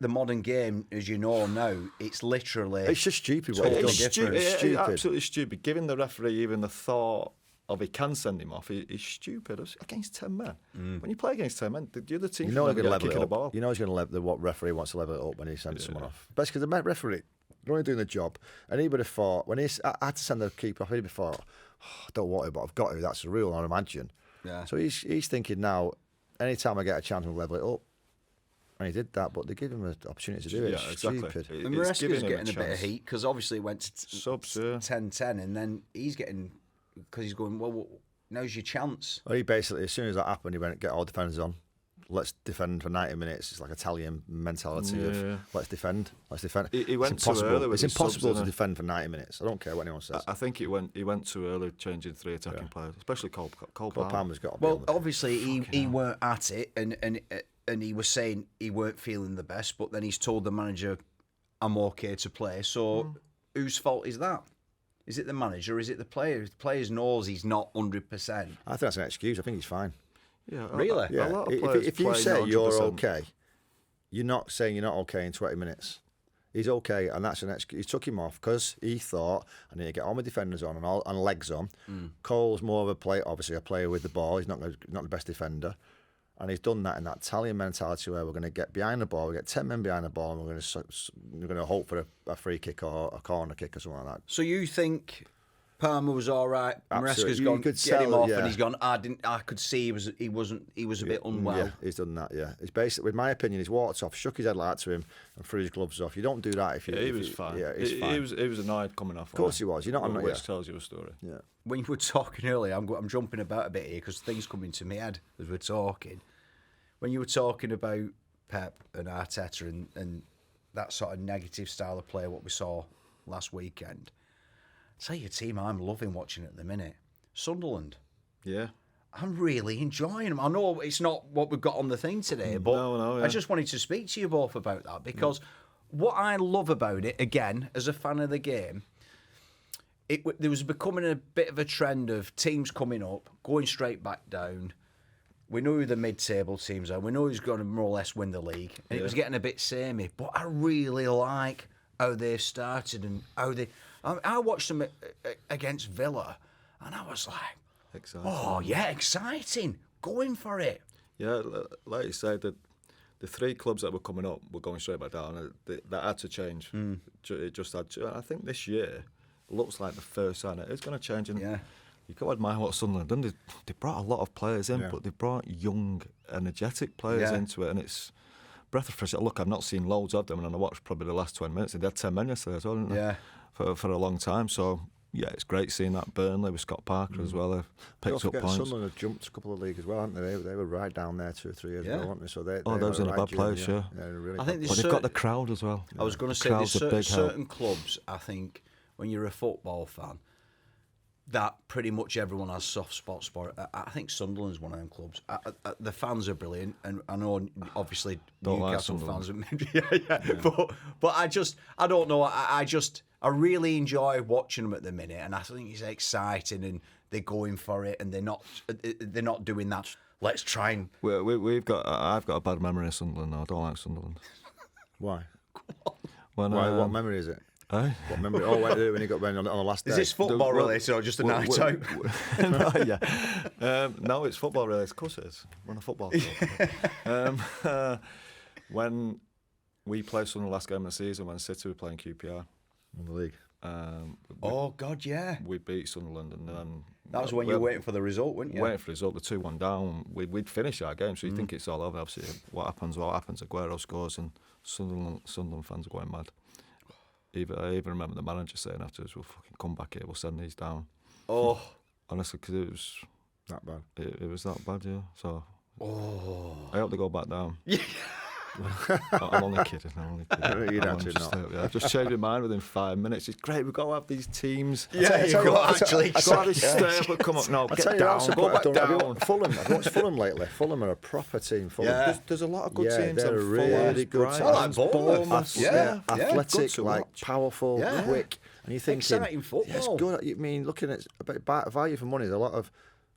modern game, as you know now. It's literally. It's just stupid. It's stupid. It's absolutely stupid. Giving the referee even the thought of he can send him off is stupid. Against 10 men. When you play against 10 men, the other team, you know, he's going to level level the it ball. up. You know he's going to level what referee wants to level it up when he sends someone off. But because the referee, they're only doing the job, and he would have thought when I had to send the keeper off, he'd have thought, I don't want to, but I've got to. That's the rule, I imagine. Yeah. So he's thinking now, anytime I get a chance, I'll level it up. And he did that, but they give him an opportunity to do it. It's stupid. And Maresca's getting a bit of heat because obviously it went to subs, 10-10, and then he's getting, because he's going, well, now's your chance. Well, he basically, as soon as that happened, he went, get all defenders on. Let's defend for 90 minutes. It's like Italian mentality of let's defend. He went too early. It's impossible to defend for 90 minutes. I don't care what anyone says. I think he went too early, changing 3 attacking players, especially Cole Palmer's got to be well, obviously he weren't at it, and he was saying he weren't feeling the best, but then he's told the manager, I'm okay to play. So whose fault is that? Is it the manager or is it the player? If the player knows he's not 100%. I think that's an excuse. I think he's fine. Yeah, really? Yeah. A lot of If you say 100%. you're okay, you're not saying you're not okay in 20 minutes. He's okay, and that's an excuse. He took him off because he thought, I need to get all my defenders on and legs on. Cole's more of a player, obviously a player with the ball. He's not the best defender. And he's done that in that Italian mentality where we're going to get behind the ball, we get 10 men behind the ball, and we're going to hope for a free kick or a corner kick or something like that. So you think Palmer was all right? Maresca's gone, get him off, and he's gone. I could see he was a bit unwell. Yeah, he's done that. Yeah, it's basically, in my opinion, he's walked off, shook his head like that to him, and threw his gloves off. You don't do that if you. He was fine. Yeah, he's fine. He was annoyed coming off. Of course he was. You're not. Which tells you a story. Yeah. When you were talking earlier, I'm jumping about a bit here because things come into my head as we're talking. When you were talking about Pep and Arteta and that sort of negative style of play, what we saw last weekend, I'll tell you a team I'm loving watching at the minute, Sunderland. Yeah. I'm really enjoying them. I know it's not what we've got on the thing today, but No, yeah. I just wanted to speak to you both about that because what I love about it, again, as a fan of the game, there was becoming a bit of a trend of teams coming up, going straight back down. We know who the mid-table teams are. We know who's going to more or less win the league. And it was getting a bit samey. But I really like how they've started and how they... I watched them against Villa, and I was like, exciting. Oh, yeah, exciting. Going for it. Yeah, like you said, the 3 clubs that were coming up were going straight back down. That had to change. It just had to. I think this year looks like the first sign it is going to change. And you've got to admire what Sunderland done. They brought a lot of players in, but they brought young, energetic players into it, and it's breath of fresh air. Look, I've not seen loads of them, and I watched probably the last 20 minutes. They had 10 men yesterday as well, didn't they? Yeah. For a long time. So, yeah, it's great seeing that. Burnley with Scott Parker as well. They've picked up points. Sunderland have jumped a couple of leagues as well, haven't they? They were right down there 2 or 3 years ago, weren't they? So those are a bad place, yeah. Really I think but they've got the crowd as well. I was going to say, there's certain clubs, I think, when you're a football fan, that pretty much everyone has soft spots for it. I think Sunderland's one of them clubs. The fans are brilliant, and I know obviously Don't Newcastle like fans are but I don't know. I really enjoy watching them at the minute, and I think it's exciting, and they're going for it, and they're not doing that. Let's try and. I've got a bad memory of Sunderland. I don't like Sunderland. Why? When, What memory is it? Eh? What memory? Oh, when he got on the last day. Is this football related or just a night out? No, yeah. No, it's football related. Of course it is. We're on a football club. When we played Sunderland last game of the season, when City were playing QPR in the league. Oh God, yeah. We beat Sunderland, and then that was when you were waiting for the result, weren't you? Waiting for the result, the 2-1 down. We'd finished our game, so you think it's all over. Obviously, what happens? Aguero scores, and Sunderland fans are going mad. I even remember the manager saying afterwards, "We'll fucking come back here. We'll send these down." Oh, honestly, because it was that bad. It was that bad, yeah. So, I hope they go back down. I'm only kidding. I've just changed my mind within 5 minutes. It's great. We've got to have these teams. You've got to have this stable. Come up, no, get down. Go back down. Fulham. I've watched Fulham lately. Fulham are a proper team. Fulham. Yeah. There's a lot of good teams. They're a really good team. Like Bournemouth. Athletic, like powerful, quick. And you think exciting football. It's good. I mean, looking at value for money, there's a lot of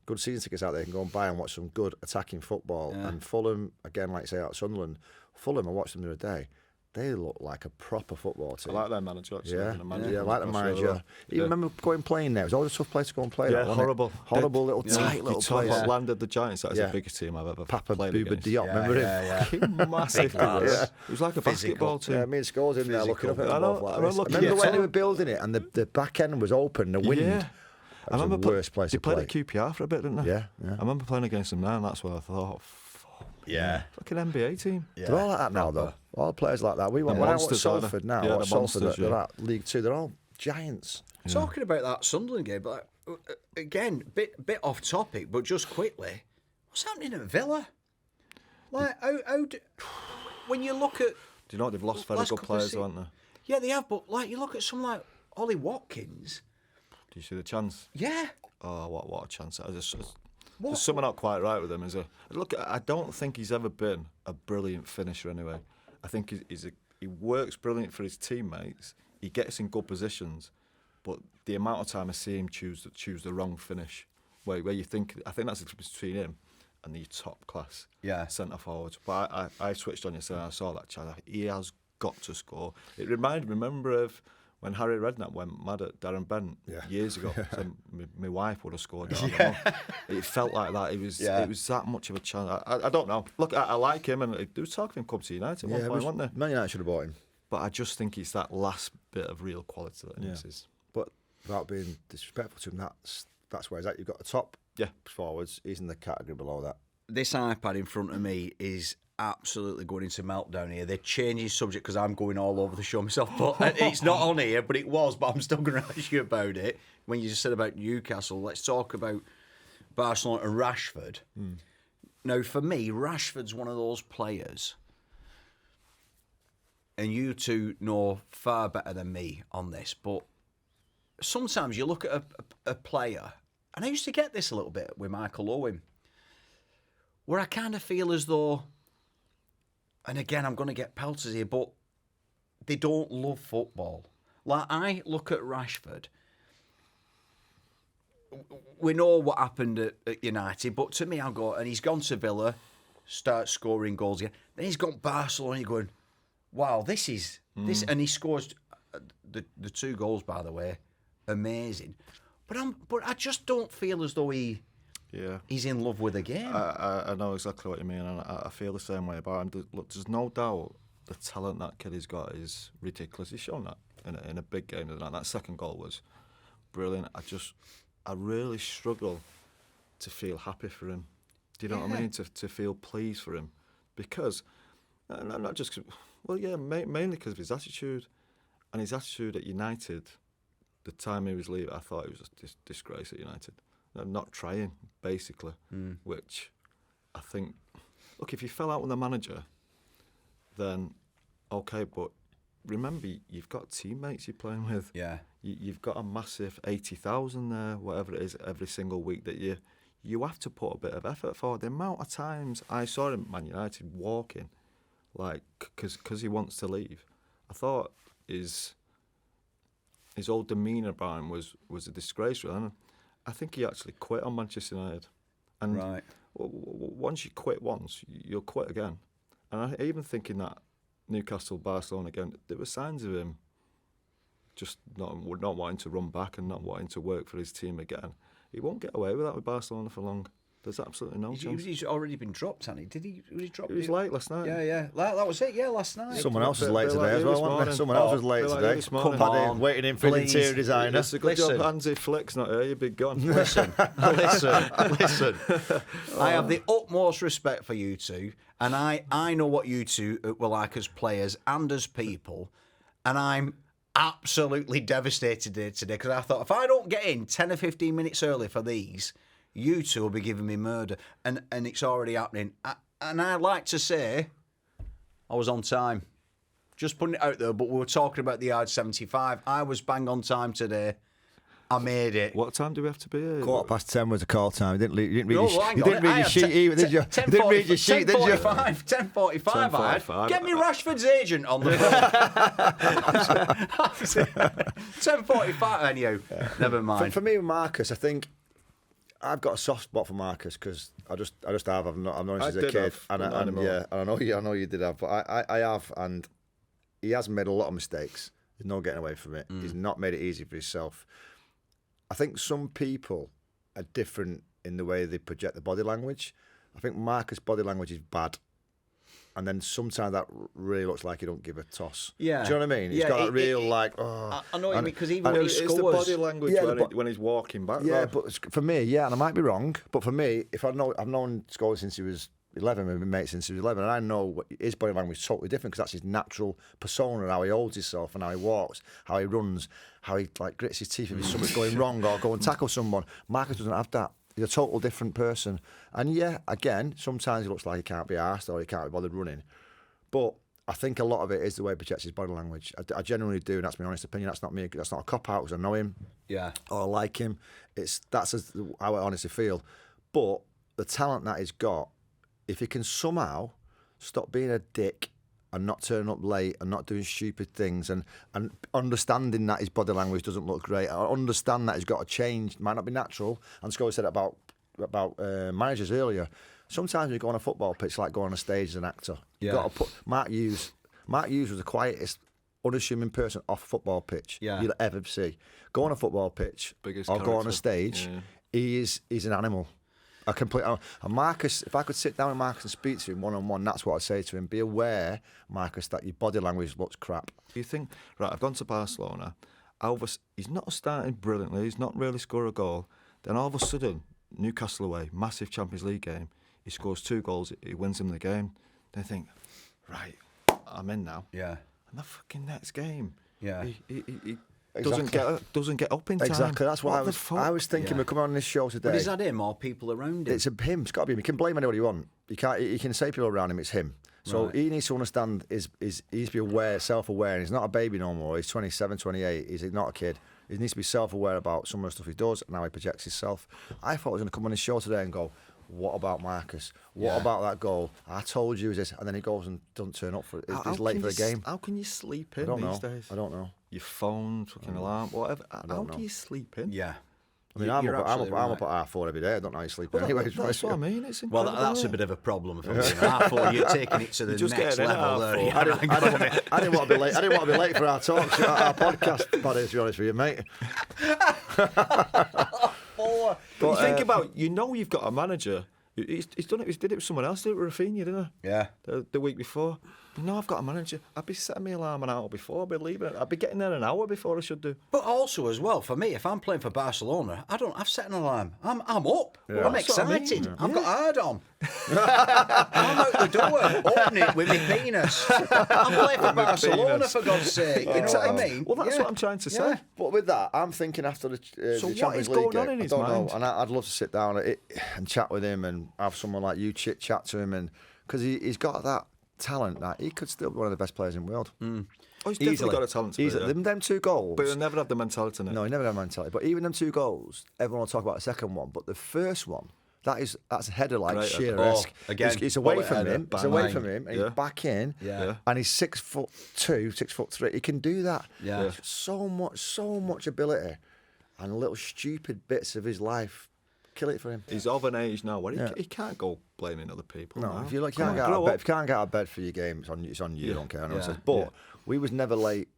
good season tickets out there. You can go and buy and watch some good attacking football. And Fulham, again, like say out Sunderland, Fulham, I watched them the other day. They look like a proper football team. I like their manager, actually. I like the manager. You remember going playing there? It was always a tough place to go and play. Yeah, horrible. Horrible little tight little place. What landed the Giants, that is the biggest team I've ever played against. Diop, remember him? Massive. It was like a basketball team. Yeah, me and Scholes in there looking up at them. I remember when they were building it and the back end was open, the wind. Yeah. That was the worst place to play. They played at QPR for a bit, didn't they? Yeah. I remember playing against them now, and that's what I thought. Like an NBA team. Yeah. They're all like that now, though. All players like that. When I watch Salford now, they're at League Two. They're all giants. Yeah. Talking about that Sunderland game, but again, bit off topic, but just quickly, what's happening at Villa? Like, when you look at, do you know what, they've lost very good players, haven't they? Yeah, they have. But like, you look at someone like Ollie Watkins. Do you see the chance? Yeah. Oh, what a chance! There's something not quite right with him. I don't think he's ever been a brilliant finisher anyway. I think he works brilliant for his teammates. He gets in good positions, but the amount of time I see him choose the wrong finish, where you think, I think that's the difference between him and the top class centre forwards. But I switched on yesterday and I saw that chance. He has got to score. It remember of when Harry Redknapp went mad at Darren Bent years ago. So my wife would have scored that. It felt like that. It was that much of a chance. I don't know. Look, I like him, and there was talk of him coming to United at one point, wasn't there? Man United should have bought him. But I just think it's that last bit of real quality that he misses. But without being disrespectful to him, that's where he's at. You've got the top forwards. He's in the category below that. This iPad in front of me is absolutely going into meltdown here. They're changing subject because I'm going all over the show myself. But it's not on here, but it was. But I'm still going to ask you about it. When you just said about Newcastle, let's talk about Barcelona and Rashford. Now, for me, Rashford's one of those players, and you two know far better than me on this, but sometimes you look at a player, and I used to get this a little bit with Michael Owen, where I kind of feel as though, and again, I'm going to get pelters here, but they don't love football. Like, I look at Rashford. We know what happened at United, but to me, I'll go, and he's gone to Villa, starts scoring goals again. Then he's gone to Barcelona, you're going, wow, this, and he scores the 2 goals, by the way, amazing. But I just don't feel as though he's in love with the game. I know exactly what you mean, and I feel the same way about him. Look, there's no doubt the talent that kid has got is ridiculous. He's shown that in a big game tonight. That second goal was brilliant. I really struggle to feel happy for him. Do you know what I mean? To feel pleased for him, because Not just, well, yeah, mainly because of his attitude. And his attitude at United, the time he was leaving, I thought it was a disgrace at United. Not trying, basically, which I think, look, if you fell out with the manager, then okay, but remember, you've got teammates you're playing with. Yeah. You've got a massive 80,000 there, whatever it is, every single week that you have to put a bit of effort for. The amount of times I saw him at Man United walking, like, because he wants to leave, I thought his whole demeanour about him was a disgrace, really. And I think he actually quit on Manchester United. And right. Once you quit once, you'll quit again. And I even think in that Newcastle, Barcelona again, there were signs of him just not wanting to run back and not wanting to work for his team again. He won't get away with that with Barcelona for long. There's absolutely no chance. He's already been dropped, hasn't he? Did he? Was he dropped? He was late last night. Yeah. That was it. Yeah, last night. Someone else was late today as well, wasn't there? Someone else was late today. Come on, waiting in for the interior designer. It's a good job Hansi Flick's not here. You'd be gone. Listen. I have the utmost respect for you two, and I know what you two were like as players and as people, and I'm absolutely devastated today because I thought if I don't get in 10 or 15 minutes early for these, you two will be giving me murder, and it's already happening. And I'd like to say I was on time. Just putting it out there, but we were talking about the yard 75. I was bang on time today. I made it. What time do we have to be here? 10:15 was the call time. You didn't read your sheet 10, either, did you? You didn't read your sheet, did you? 10:45 I had. Get me Rashford's agent on the phone. 10:45. Anyhow, never mind. For me and Marcus, I think I've got a soft spot for Marcus because I just have. I've known him since a kid, and I know you did have, but I have, and he has made a lot of mistakes. There's no getting away from it. He's not made it easy for himself. I think some people are different in the way they project the body language. I think Marcus' body language is bad. And then sometimes that really looks like he don't give a toss. Yeah. Do you know what I mean? He's got that real, like, I know what you mean, because even when he scores... It's the body language when he's walking back. Yeah, but for me, and I might be wrong, but for me, I've known Scholes since he was 11, we've been mates since he was 11, and I know his body language is totally different because that's his natural persona, and how he holds himself, and how he walks, how he runs, how he like grits his teeth if there's something going wrong or go and tackle someone. Marcus doesn't have that. He's a total different person. And yeah, again, sometimes he looks like he can't be arsed or he can't be bothered running. But I think a lot of it is the way he projects his body language. I genuinely do, and that's my honest opinion. That's not me. That's not a cop-out because I know him. Yeah. Or I like him. That's how I honestly feel. But the talent that he's got, if he can somehow stop being a dick and not turning up late and not doing stupid things and understanding that his body language doesn't look great, I understand that he's got to change, it might not be natural. And Scholes said it about managers earlier. Sometimes when you go on a football pitch, it's like going on a stage as an actor. You've got to put Mark Hughes was the quietest, unassuming person off a football pitch you'll ever see. Go on a football pitch or go on a stage, he's an animal. And Marcus, if I could sit down with Marcus and speak to him one-on-one, that's what I'd say to him. Be aware, Marcus, that your body language looks crap. You think, right, I've gone to Barcelona. He's not starting brilliantly. He's not really scored a goal. Then all of a sudden, Newcastle away, massive Champions League game. He scores 2 goals. He wins them the game. Then I think, right, I'm in now. Yeah. And the fucking next game, he Exactly. doesn't get up in time. Exactly. That's what I was thinking. We're coming on this show today. But is that him or people around him? It's him. It's got to be him. You can blame anybody you want. You can say people around him. It's him. So he needs to understand. He needs to be aware, self-aware. And he's not a baby no more. He's 27, 28. He's not a kid. He needs to be self-aware about some of the stuff he does and how he projects himself. I thought I was going to come on this show today and go, what about Marcus? What about that goal? I told you this. And then he goes and doesn't turn up for it. He's late for the game. How can you sleep in these days? I don't know. Your phone, fucking alarm, whatever. How do you sleep in? Yeah. I mean, I'm up at R4 every day. I don't know how you sleep anyway. That's what I mean. It's incredible. Well, that's a bit of a problem for me. R4, you're taking it to the next level there. I didn't want to be late. I didn't want to be late for our talk show, our podcast, Paddy, to be honest with you, mate. But you think about, you've got a manager. He's done it. He did it with someone else. He did it with Rafinha, didn't he? Yeah. The week before. No, I've got a manager. I'd be setting my alarm an hour before. I'd be leaving. I'd be getting there an hour before I should do. But also as well, for me, if I'm playing for Barcelona, I've set an alarm. I'm up. Yeah. I'm That's what I mean. excited. I've got hard on. I'm out the door, opening it with my penis. I'm playing for Barcelona, penis. for God's sake. You know what I mean? Well, that's Yeah. what I'm trying to say. Yeah. But with that, I'm thinking after the, So the what Champions is League going on game, in I his don't mind? know, and I'd love to sit down and chat with him and have someone like you chat to him, and because he's got that talent that he could still be one of the best players in the world. Oh, he's definitely Easily. got a talent to Easily. play, yeah. Them 2 goals. But he'll never have the mentality in it. No, he never had mentality. But even them 2 goals, everyone will talk about the second one. But the first one, that's a header like Great header. Shearer-esque. Oh, again, It's away bullet from header, him. It's bang, away bang. from him. And Yeah. he's back in. Yeah. And he's 6'2", 6'3". He can do that. Yeah. So much ability, and little stupid bits of his life kill it for him. He's of an age now where Yeah. he can't go blaming other people. No, now. if you Come can't on, get out grow of bed, up. if you can't get out of bed for your game, it's on you. Yeah. I don't care. I know Yeah. what it says. But Yeah. we was never late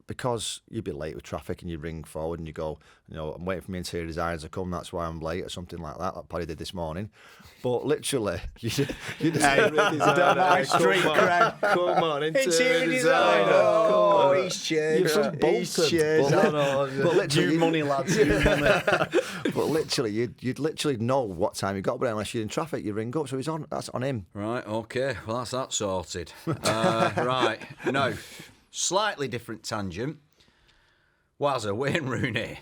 because you'd be late with traffic and you ring forward and you go, I'm waiting for my interior designers to come. That's why I'm late or something like that. Like Paddy did this morning. But literally, you just my street cred. Come on, Interior designer. Oh, he's changed. You're from He's Bolton. changed. But I know. but literally, New money, lads. New money. but literally, you'd literally know what time you got, but unless you're in traffic, you ring up. So that's on him. Right, okay. Well, that's that sorted. Right. Now, slightly different tangent. Wazza, Wayne Rooney,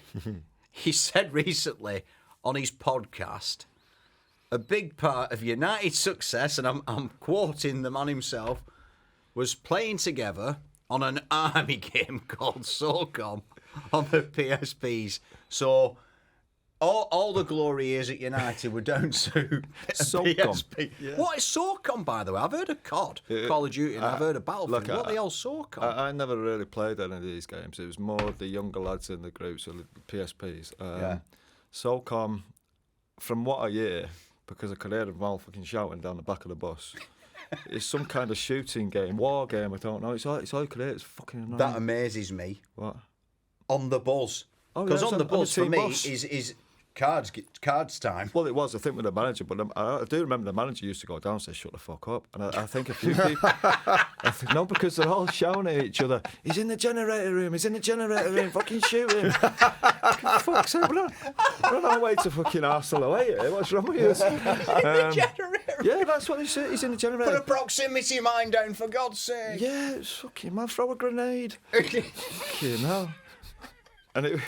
he said recently on his podcast, a big part of United's success, and I'm quoting the man himself, was playing together on an army game called SOCOM on the PSPs. So all the glory years at United were down to SOCOM. PSP. What is SOCOM, by the way? I've heard of COD, Call of Duty, and I've heard of Battlefield. What the hell's SOCOM? I never really played any of these games. It was more the younger lads in the group, so the PSPs. SOCOM, from what I hear, because I could hear them all fucking shouting down the back of the bus, it's some kind of shooting game, war game, I don't know. It's all you could hear. It's fucking annoying. That amazes me. What? On the buzz. Oh, Because yeah, on it's the on the buzz, for team me, bus. is cards time. Well, it was, I think, with the manager, but I do remember the manager used to go down and say, shut the fuck up. And I think a few people... no, because they're all shouting at each other, he's in the generator room, fucking shoot him. Fuck's sake, we're on our way to fucking Arsenal away here. What's wrong with you? Generator. Yeah, that's what he said, he's in the generator. Put a proximity mine down, for God's sake. Yeah, it's fucking, man, throw a grenade. Fucking hell. And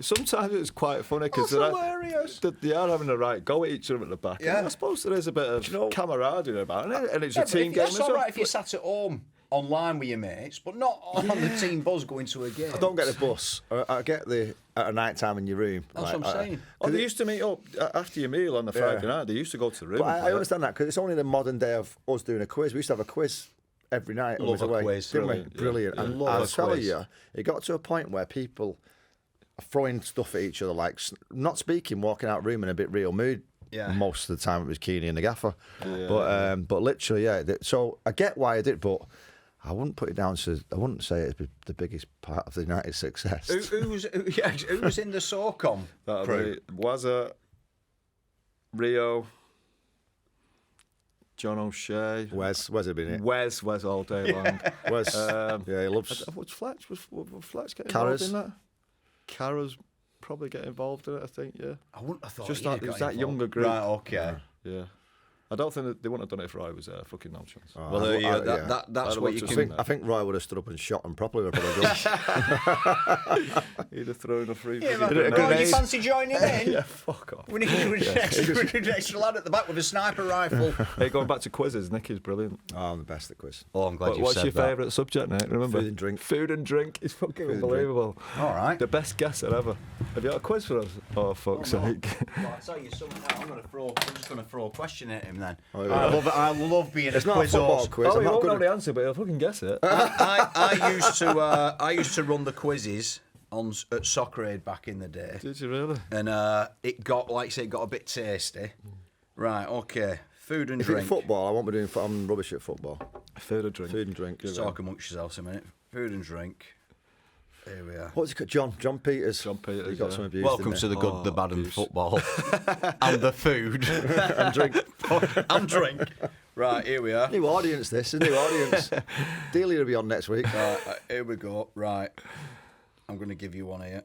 sometimes it was quite funny because hilarious. they are having a right go at each other at the back. Yeah. And I suppose there is a bit of camaraderie about it, and it's a Yeah, but team game that's as all well. right if you sat at home online with your mates, but not on the team buzz going to a game. I don't get the bus. I get at a night time in your room. That's what I'm saying. Oh, they used to meet up after your meal on the Friday night. They used to go to the room. But and I play. understand that because it's only the modern day of us doing a quiz. We used to have a quiz every night. Love a quiz. Didn't we? Brilliant, yeah. Brilliant. Yeah. And Love I'll a tell quiz. you, it got to a point where people are throwing stuff at each other, like not speaking, walking out room in a bit real mood. Yeah. Most of the time it was Keeney and the gaffer. But literally, yeah. So I get why I did, but I wouldn't put it down to. I wouldn't say it's the biggest part of the United success. Who's in the SOCOM That'll crew? be Wazza, Rio, John O'Shea, Where's it been? Wes all day long. Where's yeah, he loves. Was Fletch get Carras. involved in that? Carras probably get involved in it, I think, yeah. I wouldn't have thought Just he'd that, have it was got that involved. younger group. Right, okay. Yeah. I don't think that they wouldn't have done it if I was there. Fucking no chance. Well, there you go. yeah. That's I'd what love you to can... see I think Roy would have stood up and shot him properly. With a He'd have thrown a free Yeah, grenade. man. Oh, you fancy joining in? Yeah, fuck off. We need an extra lad at the back with a sniper rifle. Hey, going back to quizzes, Nicky's brilliant. Oh, I'm the best at quiz. Oh, I'm glad you What's said your that. favourite subject, Nick? Remember? Food and drink. Food and drink is fucking and unbelievable. All right. The best guesser ever. Have you got a quiz for us? Oh, fuck's sake. Well, I'll tell you something now. I'm just going to throw a question at him then. Oh, yeah. I love being It's a not a quiz football host. quiz. Oh, I'm you not won't good know at- the answer, but you'll fucking guess it. I used to run the quizzes at Soccer Aid back in the day, Did you really? and it got, like I say, it got a bit tasty. Right, okay. Food and If drink. it's football, I won't be doing. I'm rubbish at football. Food and drink. Food and drink. Talk amongst yourselves a minute. Food and drink. Here we are. What's it called? John Peters. John Peters, He got yeah. some abuse. Welcome didn't to he? the good, the bad, and the abuse. football, and the food And drink. and drink. Right, here we are. New audience, this. A new audience. Delia will be on next week. Right, here we go. Right, I'm going to give you one here.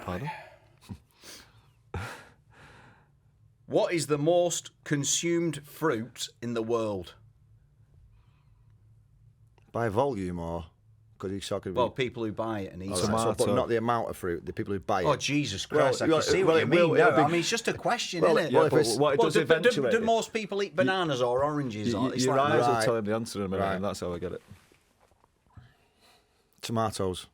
Pardon? What is the most consumed fruit in the world? By volume or because he's talking Well, about. people who buy it and eat it. Tomato. But not the amount of fruit. The people who buy it. Oh, Jesus Christ, I Well, can see well, what you mean. it'll No, be- I mean, it's just a question, Well, isn't it? well, Yeah, if but it's- what it does eventually... do most people eat bananas or oranges? It's your like eyes that. will Right. tell him the answer in a minute, Right. and that's how I get it. Tomatoes.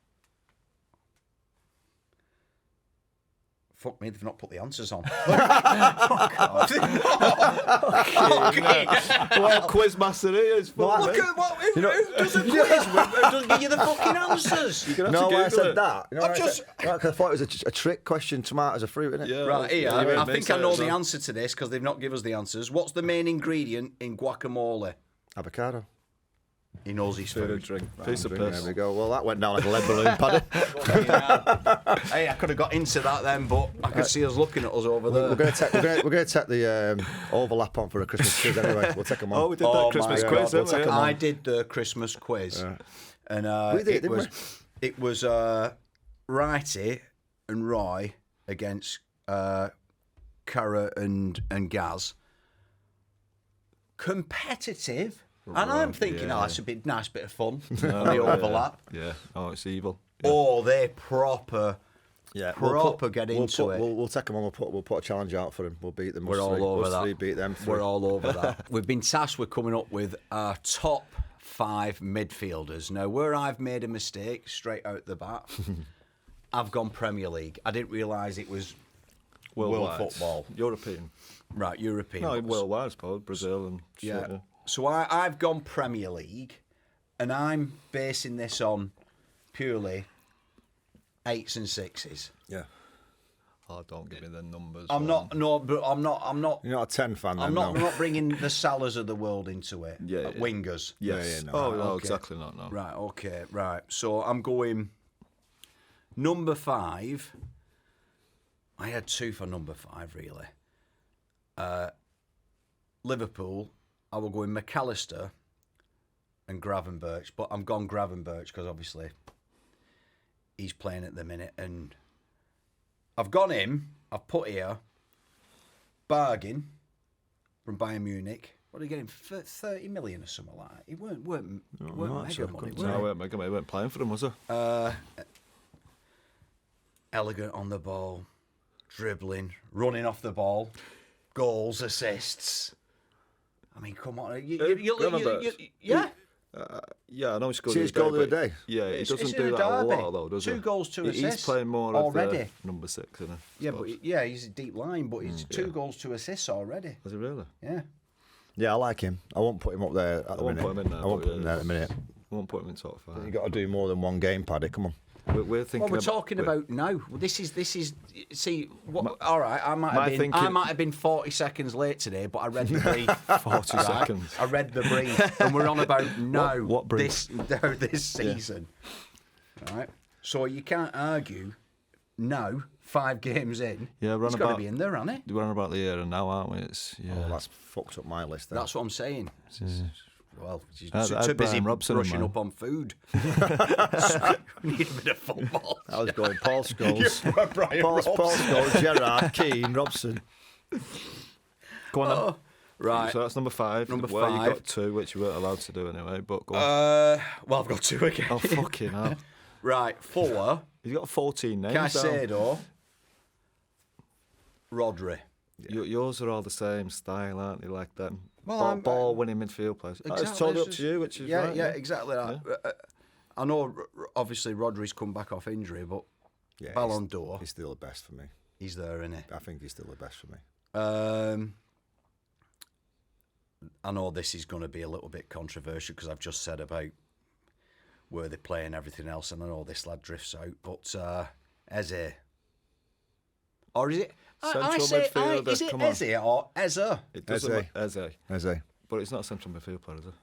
Fuck me, they've not put the answers on. Well, quiz master he is. Look at what, who does a quiz? Who doesn't give you the fucking answers? No, to I Google said it. that. You know, I've I just- said, right, 'cause I thought it was a trick question. Tomatoes are fruit, isn't it? Yeah. Right, here, Yeah, I it think makes I know sense, the huh? answer to this because they've not given us the answers. What's the main ingredient in guacamole? Avocado. He knows his Food and food. drink. Piece of There piss. we go. Well, that went down like a lead balloon, Paddy. Hey, I could have got into that then, but I could see us looking at us over there. We're going to take the overlap on for a Christmas quiz anyway. We'll take them on. Oh, we did Oh, that Christmas my quiz, God, we'll didn't take we? 'em on. I did the Christmas quiz, and We did, didn't it was Righty and Roy against Cara and Gaz. Competitive, and I'm thinking, yeah. oh, that's a nice bit of fun. The overlap. Yeah. Oh, it's evil. Oh, they proper We'll get into it. We'll take them on. We'll put a challenge out for them. We'll beat them. We're Us all three. over Us that. three beat them. Three. We're all over that. We've been tasked with coming up with our top 5 midfielders. Now, where I've made a mistake straight out the bat, I've gone Premier League. I didn't realise it was Worldwide. world football. European. Right, European. No, worldwide, I suppose. Brazil and shit, Yeah. So I've gone Premier League, and I'm basing this on purely 8s and 6s. Yeah. Oh, don't give me the numbers. I'm not. No, but I'm not. You're not a 10 fan, then, I'm not. no. I'm not bringing the Salahs of the world into it. Yeah, Like yeah. wingers. Yes. Yeah, no. Oh, Right, no, okay. exactly not. No. Right. Okay. Right. So I'm going number 5. I had 2 for number 5, really. Liverpool. I will go in McAllister and Gravenberch, but I'm gone Gravenberch because obviously he's playing at the minute, and I've gone him. I've put here bargain from Bayern Munich. What are you getting? 30 million or something like that. It weren't no, that's mega a money. good were No, it? we weren't playing for them, was it? Elegant on the ball, dribbling, running off the ball, goals, assists. I mean, come on. Gravenberch. Yeah. Yeah, I know he scored See his goal the other day? Yeah, he It's doesn't in do a that a derby. lot, though, does he? 2 goals, 2 He's assists playing more already. of the number 6, isn't he? Yeah, but he's a deep line, but he's 2 goals, 2 assists already. Is he really? Yeah. Yeah, I like him. I won't put him up there at the won't minute. put him in there, I won't but put him yeah. there at the minute. I won't put him in top 5. You've got to do more than one game, Paddy. Come on. We're thinking. Well, we're talking about now. This is. See, what, all right. I might have been 40 seconds late today, but I read the brief. 40 right? seconds. I read the brief, and we're on about now. What brief? This season. Right. So you can't argue. Now, 5 games in. Yeah, we're on it's got to about- be in there, hasn't it? We're on about the year and now, aren't we? It's yeah. Oh, that's fucked up my list. Then. That's what I'm saying. Well, she's I had too busy Brian Robson in brushing mine. up on food. We need a bit of football. I was going Paul Scholes. Brian Paul Robson. Scholes, Gerrard, Keane, Robson. Go on then. Oh, right. So that's number 5. Number Where you 5. got 2, which you weren't allowed to do anyway. But go on. Well, I've got 2 again. Oh fucking hell! Right, 4. He's got 14 names. down. Caicedo. Rodri. Yours are all the same style, aren't they? Like them. Well, ball winning midfield players. Exactly, It's totally it's up to just- you, which is yeah, right. yeah, exactly that. I know, obviously, Rodri's come back off injury, but Yeah, Ballon d'Or, He's still the best for me. he's there, isn't he? I think he's still the best for me. I know this is going to be a little bit controversial because I've just said about where they play and everything else, and I know this lad drifts out, but Eze. Or is it? Central midfielder, Is it come on. Eze or Eze? It doesn't. Eze. Eze. But it's not a central midfield player, is it?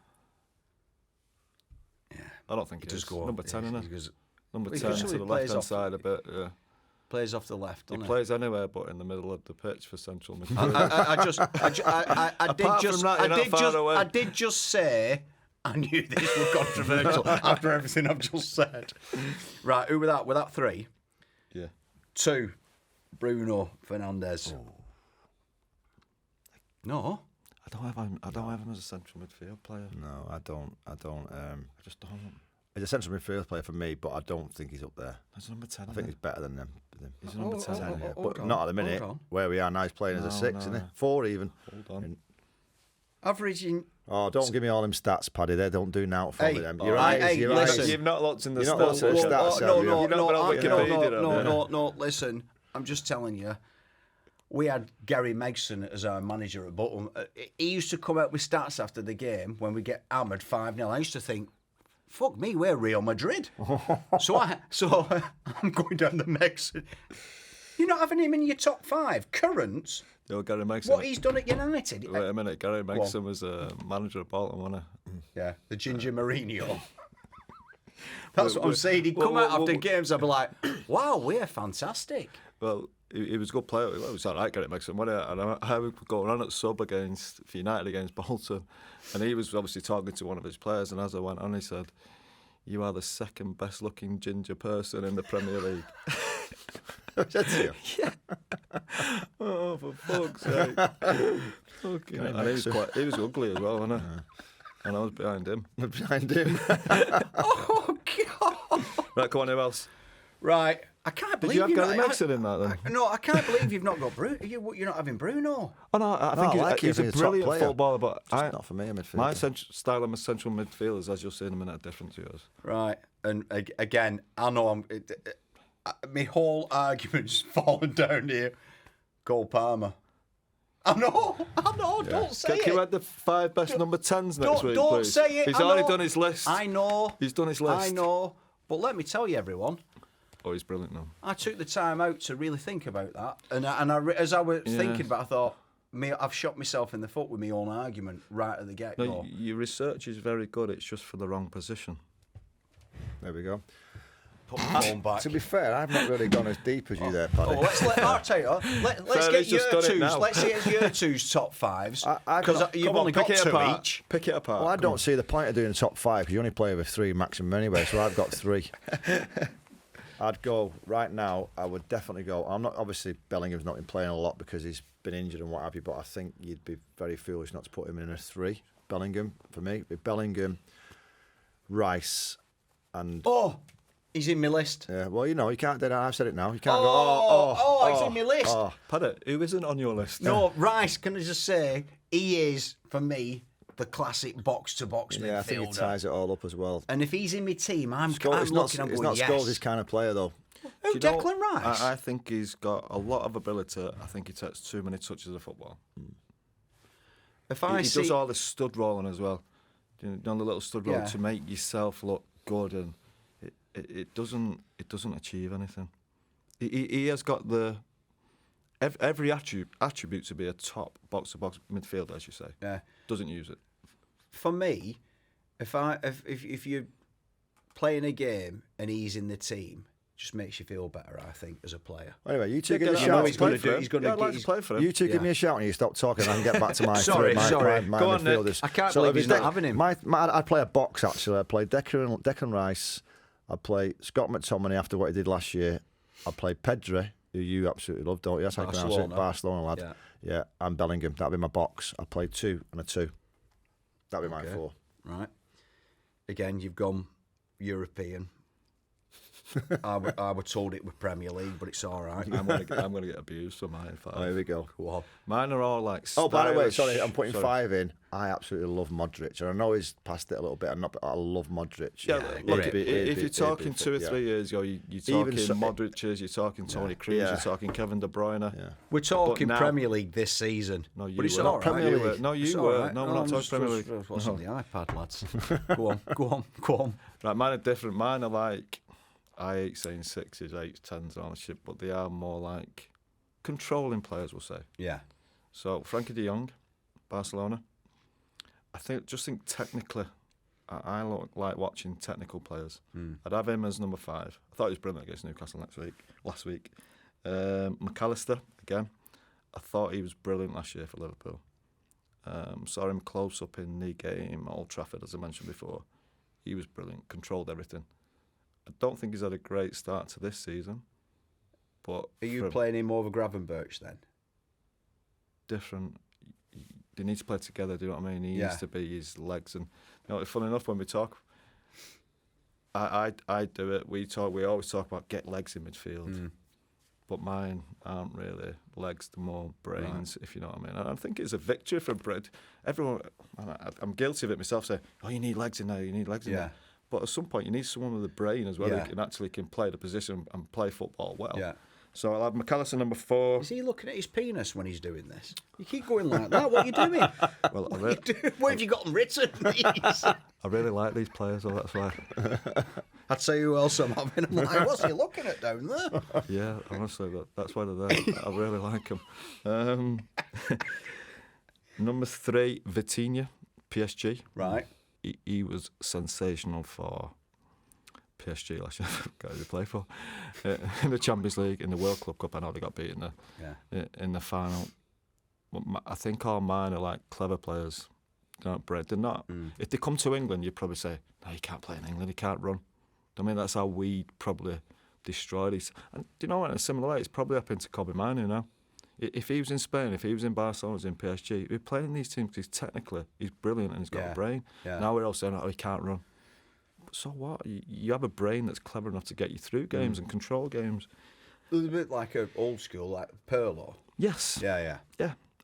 Yeah. I don't think it Just is. go on. Number 10, Yeah, isn't it? because Number Well, 10 usually to the plays left-hand off- side a bit, yeah. Plays off the left, He doesn't plays anywhere but in the middle of the pitch for central he? midfield. I did just say I knew this was controversial after everything I've just said. Right, who were that? Were that 3? Yeah. 2, Bruno Fernandes. No. I don't have him as a central midfield player. No, I don't. I just don't. He's a central midfield player for me, but I don't think he's up there. He's number 10. I think he's better than them. He's number 10. Yeah, hold but on, not at the minute. hold on. Where we are now, he's playing as a 6, isn't he? 4 even. Hold on. Averaging. Oh, don't give me all them stats, Paddy. They don't do now for me. Them. You're hey, right. hey, You're listen. right. You've not looked in the You're not looked at the stats, have you? You've not been on Wikipedia, No, listen. I'm just telling you. We had Gary Megson as our manager at Bottom. He used to come out with stats after the game when we get hammered 5-0. I used to think, fuck me, we're Real Madrid. so I'm going down the Megson. You're not having him in your top 5. Current. No, Gary Megson. What he's done at United. Wait a minute. Gary Megson was a manager at Bolton, wasn't he? Yeah, the Ginger Mourinho. That's what I'm saying. He'd come out after games, I'd be like, wow, we're fantastic. Well, he was a good player. Well, it was all right, Gary Megson, wasn't it? And I was going on at sub for United against Bolton. And he was obviously talking to one of his players. And as I went on, he said, "You are the second best looking ginger person in the Premier League." That's you. Yeah. Oh, for fuck's sake. Fucking hell. And he was ugly as well, wasn't he? And I was behind him. Behind him. Oh, God. Right, come on, who else? Right. I can't believe Did you have you've Gary not- Megson in that then? No, I can't believe you've not got Bruno. You're not having Bruno. Oh no, I think I like him. he's a He's a top brilliant player. footballer, but It's not for me, a midfielder. my style of central midfielders, as you'll see in a minute, are different to yours. Right. And again, I know my whole argument's fallen down here. Cole Palmer. I know, don't say Can you it. add the 5 best number 10s next week, Don't please? say it. He's I already know. done his list. I know. He's done his list. I know. But let me tell you, everyone, Oh, he's brilliant now. I took the time out to really think about that. And as I was thinking about it, I thought, I've shot myself in the foot with my own argument right at the get-go. No, your research is very good. It's just for the wrong position. There we go. Put my phone back. To be fair, I've not really gone as deep as you there, Paddy. Oh, I'll tell you, let's So get he's your just done it twos. now. Let's see your twos top 5s. I've Because got- you've Come on, only got pick it 2 apart. each. Pick it apart. Well, I Come don't on. see the point of doing the top 5 because you only play with 3 maximum anyway, so I've got 3. I'd go, right now, I would definitely go. I'm not, obviously, Bellingham's not been playing a lot because he's been injured and what have you, but I think you'd be very foolish not to put him in a 3. Bellingham, for me. With Bellingham, Rice, and... Oh, he's in my list. Yeah, well, you know, you can't do that. I've said it now. You can't He's in my list. Paddy, who isn't on your list? No, Rice, can I just say, he is, for me, the classic box-to-box midfielder. Yeah, I think he ties it all up as well. And if he's in my team, I'm It's looking, not I'm it's going, not yes. Scholes' kind of player, though. Who, You know, Declan Rice? I think he's got a lot of ability. I think he takes too many touches of football. If He I see... does all the stud rolling as well. You know, done the little stud roll Yeah. to make yourself look good, and it doesn't achieve anything. He has got the every attribute to be a top box-to-box midfielder, as you say. Yeah. Doesn't use it. For me, if you're playing a game and he's in the team, just makes you feel better, I think, as a player. Anyway, you two give me a I know shout. he's gonna do- him. he's gonna Yeah, I'd like he's- to play for him. You two give Yeah. me a shout and you stop talking and I can get back to my Sorry. my Go on, Nick. midfielders. I can't So believe if he's it's not having him. I'd play a box, actually. I'd play Declan Rice. I'd play Scott McTominay after what he did last year. I'd play Pedri, who you absolutely love, don't you? That's how you pronounce it. Barcelona lad. Yeah, and Bellingham. That'd be my box. I'd play 2 and a 2. That'd be my 4. Right. Again, you've gone European. I were told it was Premier League, but it's all right. I'm gonna get abused for mine. Oh, here we go. Well, Mine are all like. Oh, by the way, stylish- sorry, I'm putting 5 in. I absolutely love Modric. And I know he's passed it a little bit, but I love Modric. Yeah, look, It'd be- if it'd you're be talking fit, 2 or yeah. 3 years ago, you're Even talking so- Modric's, you're talking Tony Kroos, Yeah. you're talking Kevin De Bruyne. Yeah. we're talking now- Premier League this season. No, you but it's were. all right. Premier You were. League. No, It's you all were. right. No, we're not I'm talking just- Premier League. What's on the iPad, lads? Go on. Right, mine are different. Mine are like, I hate saying 6s, 8s, 10s, and all that shit, but they are more like controlling players, we'll say. Yeah. So, Frankie de Jong, Barcelona. I think technically, I like watching technical players. I'd have him as number 5. I thought he was brilliant against Newcastle last week. McAllister, again. I thought he was brilliant last year for Liverpool. Saw him close up in the game, Old Trafford, as I mentioned before. He was brilliant, controlled everything. I don't think he's had a great start to this season. But are you playing him over Gravenberch then? Different. They need to play together, do you know what I mean? He needs to be his legs. And funny enough, when we talk, I do it. We always talk about get legs in midfield. But mine aren't really legs, they're more brains, if you know what I mean. And I think it's a victory for Brit. Everyone, I'm guilty of it myself, saying, oh, you need legs in there, you need legs in there. But at some point, you need someone with a brain as well who can play the position and play football well. Yeah. So I'll have McAllister number 4. Is he looking at his penis when he's doing this? You keep going like that. What are you doing? Well, where have you got them written? I really like these players, so that's why. I'd say who else I'm having. I'm like, what's he looking at down there? Yeah, honestly, that's why they're there. I really like them. Number 3, Vitinha, PSG. Right. He was sensational for PSG last year. Guy to play for in the Champions League, in the World Club Cup. I know they got beaten in the final. I think all mine are like clever players. They're not bred. They're not. If they come to England, you'd probably say, "No, he can't play in England. He can't run." I mean, that's how we probably destroyed these. And do you know what? In a similar way, it's probably happened to Kobe Manu now. If he was in Spain, if he was in Barcelona, he was in PSG, he'd be playing in these teams because he's brilliant and he's got a brain. Yeah. Now we're all saying, oh, he can't run. But so what? You have a brain that's clever enough to get you through games and control games. A little bit like an old school, like Pirlo. Yes. Yeah.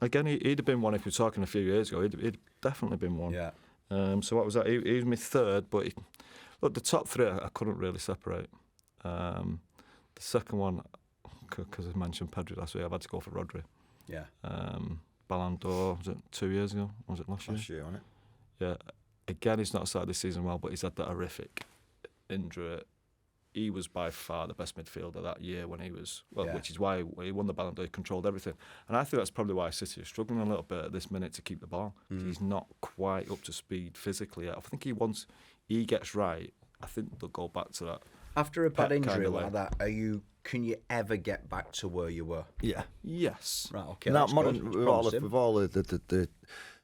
Again, he'd have been one if we were talking a few years ago. He'd definitely been one. Yeah. So what was that? He was my 3rd, but look, the top 3 I couldn't really separate. The second one, because I mentioned Pedri last week, I've had to go for Rodri. Yeah. Ballon d'Or, was it 2 years ago? Or was it last year? Last year, wasn't it? Yeah. Again, he's not started this season well, but he's had that horrific injury. He was by far the best midfielder that year when he was, which is why he won the Ballon d'Or, he controlled everything. And I think that's probably why City are struggling a little bit at this minute to keep the ball. He's not quite up to speed physically yet. I think once he gets right, I think they'll go back to that. After a bad injury like that, can you ever get back to where you were? Yeah. Yes. Right, okay. With all the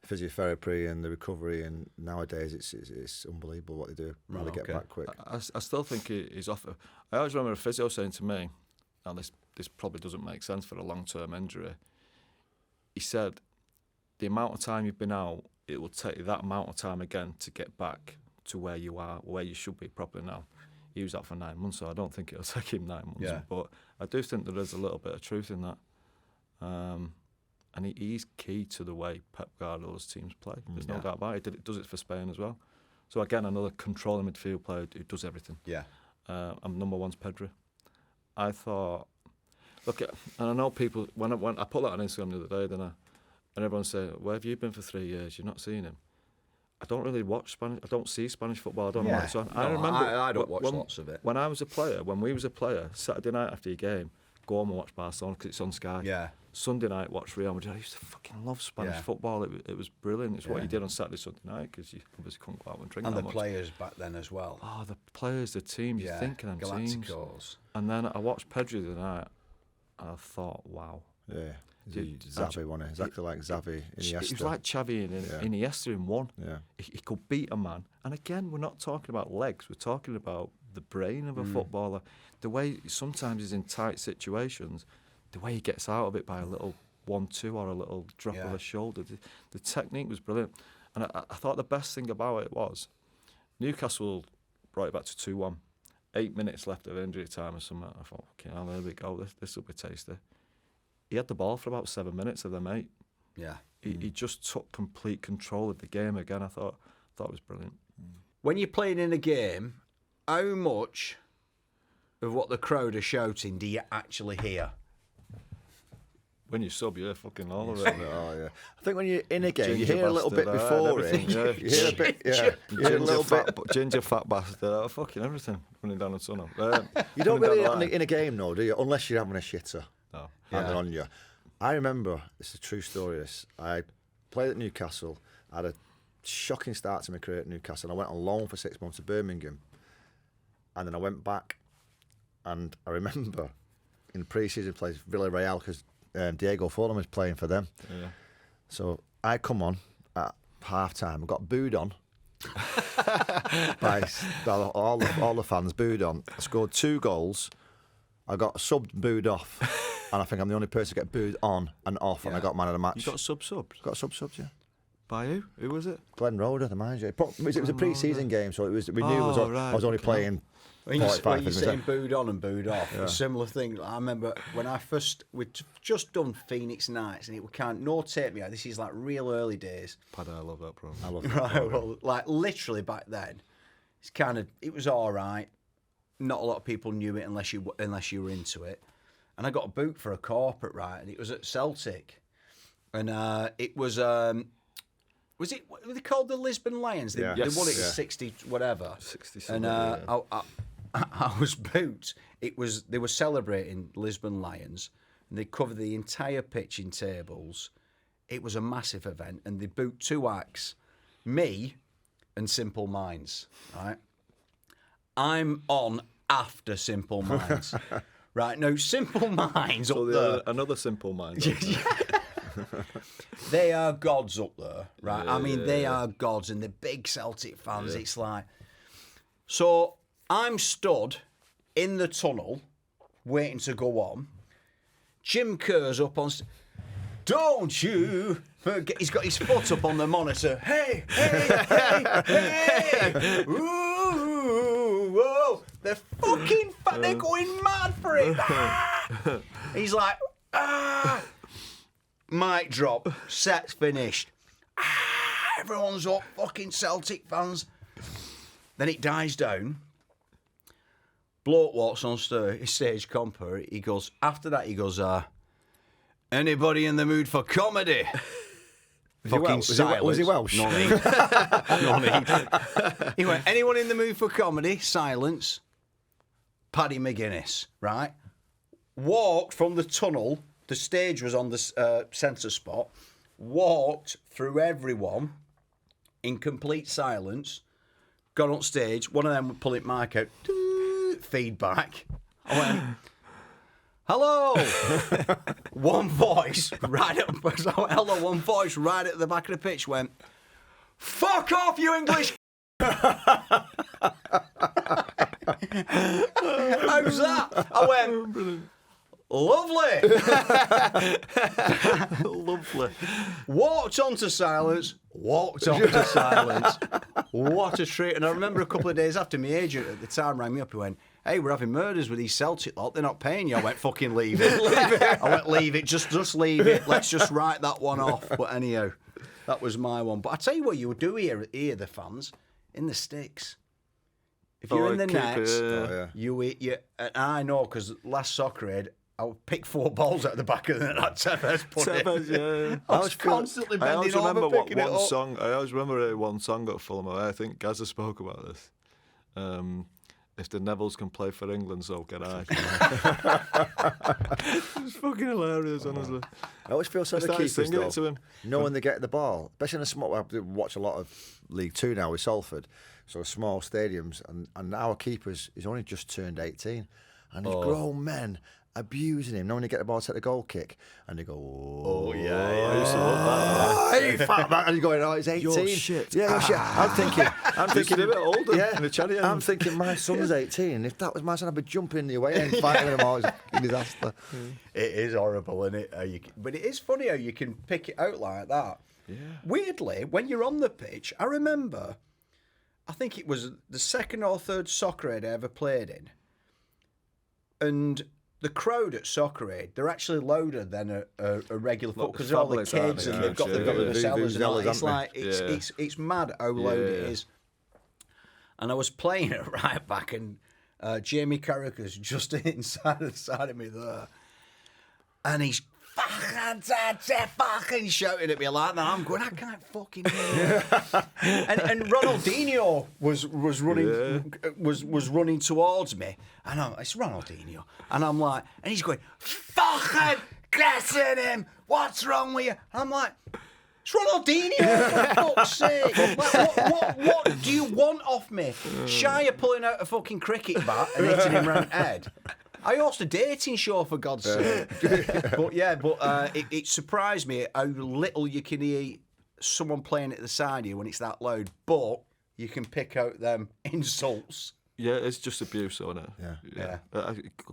physiotherapy and the recovery, and nowadays it's unbelievable what they do. Right, they get back quick. I still think he's off. I always remember a physio saying to me, now this probably doesn't make sense for a long-term injury. He said, the amount of time you've been out, it will take you that amount of time again to get back to where you are, where you should be properly now. He was out for 9 months, so I don't think it'll take him 9 months. Yeah. But I do think there is a little bit of truth in that. And he's key to the way Pep Guardiola's teams play. There's no doubt about it. He does it for Spain as well. So again, another controlling midfield player who does everything. Yeah. And number 1's Pedri. I thought, look, and I know people, when I put that on Instagram the other day, didn't I? And everyone said, where have you been for 3 years? You're not seeing him. I don't really watch Spanish. I don't see Spanish football. I don't know what's on. I remember. I don't watch lots of it. When I was a player, when we was a player, Saturday night after your game, go home and watch Barcelona because it's on Sky. Yeah. Sunday night, watch Real Madrid. I used to fucking love Spanish football. It was brilliant. It's what you did on Saturday, Sunday night because you obviously couldn't go out and drink. And that the much. Players back then as well. Oh, the players, the teams. You think of them teams. And then I watched Pedri the night, and I thought, wow. Yeah. Xavi won it, exactly like Xavi, Iniesta. It was like Xavi and Iniesta in one. Yeah. He could beat a man. And again, we're not talking about legs. We're talking about the brain of a footballer. The way sometimes he's in tight situations, the way he gets out of it by a little 1-2 or a little drop of the shoulder. The technique was brilliant. And I thought the best thing about it was Newcastle brought it back to 2-1. 8 minutes left of injury time or something. I thought, okay, there we go. This will be tasty. He had the ball for about 7 minutes of them 8. Yeah. He just took complete control of the game again. I thought it was brilliant. When you're playing in a game, how much of what the crowd are shouting do you actually hear? When you sub, you're fucking all of it. Oh, yeah. I think when you're in a game, you hear a little bit before it. You hear a bit, you hear a little bit. Ginger fat bastard, fucking everything running down the tunnel. You don't really in a game, though, do you? Unless you're having a shitter. No. Hanging on you. I remember, it's a true story, this. I played at Newcastle, had a shocking start to my career at Newcastle. I went on loan for 6 months to Birmingham, and then I went back, and I remember in pre-season plays Villarreal because Diego Fulham was playing for them. Yeah. So I come on at half time. I got booed on by all the fans. Booed on. I scored 2 goals. I got subbed, booed off, and I think I'm the only person to get booed on and off. And I got man of the match. You got subbed? Got subbed, yeah. By who? Who was it? Glenn Roeder, the manager. It was a pre-season game, so we knew I was only playing. When you're saying booed on and booed off, a similar thing. I remember when we'd just done Phoenix Nights, and it was no tape me out. This is like real early days. Paddy, I love that program. I love that Right, well, like literally back then, it was all right. Not a lot of people knew it unless you were into it. And I got a boot for a corporate, right? And it was at Celtic, and it was. Was it? Were they called the Lisbon Lions? They won it in 60 whatever. 67. And I was boot. They were celebrating Lisbon Lions, and they covered the entire pitch in tables. It was a massive event, and they boot 2 acts, me and Simple Minds. Right, I'm on after Simple Minds. Right, no, Simple Minds So up there. another Simple Mind. They are gods up there, right? I mean, they are gods, and the big Celtic fans. It's like, so I'm stood in the tunnel, waiting to go on. Jim Kerr's up on. Don't you forget? He's got his foot up on the monitor. Hey, hey, hey, hey! Ooh, whoa! They're fucking fat. They're going mad for it. He's like, ah. Mic drop, set's finished. Everyone's up, fucking Celtic fans. Then it dies down. Bloke walks on stage, Comper. He goes, after that, he goes, anybody in the mood for comedy? Fucking silence. Was he Welsh? No need. No need. He went, anyone in the mood for comedy? Silence. Paddy McGuinness, right? Walked from the tunnel. The stage was on the centre spot. Walked through everyone in complete silence. Got on stage. One of them would pull it mic out. Feedback. I went, hello. One voice right up. Hello. One voice right at the back of the pitch went, fuck off, you English. How's that? I went, brilliant. Lovely. Lovely. Walked onto silence. What a treat. And I remember a couple of days after, my agent at the time rang me up. He went, hey, we're having murders with these Celtic lot. They're not paying you. I went, fucking leave it. I went, leave it. Just leave it. Let's just write that one off. But anyhow, that was my one. But I tell you what you do here, the fans, in the sticks. If you're in the nets, you eat your... And I know, because last Soccer Aid, I would pick 4 balls out of the back of the net. Tevez put it. Yeah. I was constantly bending over, picking it up. I always remember one song at Fulham. I think Gazza spoke about this. If the Nevilles can play for England, so can I. It's fucking hilarious, honestly. I always feel so the keepers, singing it to him. Knowing they get the ball, especially in a small. I watch a lot of League Two now with Salford, so small stadiums, and our keepers is only just turned 18, and these grown men abusing him. Knowing they get the ball, take the goal kick, and they go, oh yeah. I used to love that. Hey, fat man, and you're going, oh, he's 18. You're shit. Yeah, you're shit. I'm thinking a bit older. Yeah, in the chatty end. I'm thinking my son's 18. If that was my son, I'd be jumping the away and fighting them all. It's a disaster. It is horrible, isn't it? But it is funny how you can pick it out like that. Yeah. Weirdly, when you're on the pitch, I remember, I think it was the second or third Soccer Aid I ever played in, and the crowd at Soccer Aid, they're actually louder than a regular football because all the kids and they've got the cellas and all. It's like it's mad how loud it is. And I was playing at right back, and Jamie Carragher's just inside the side of me there, and he's fucking shouting at me like that. I'm going, I can't fucking hear you. and Ronaldinho was running towards me, and it's Ronaldinho, and I'm like, and he's going, fucking grassing him. What's wrong with you? And I'm like, it's It's Ronaldinho, for fuck's sake. What do you want off me? Shy of pulling out a fucking cricket bat and hitting him round the head. I hosted a dating show, for God's sake. But it surprised me how little you can hear someone playing at the side of you when it's that loud. But you can pick out them insults. Yeah, it's just abuse, isn't it? Yeah.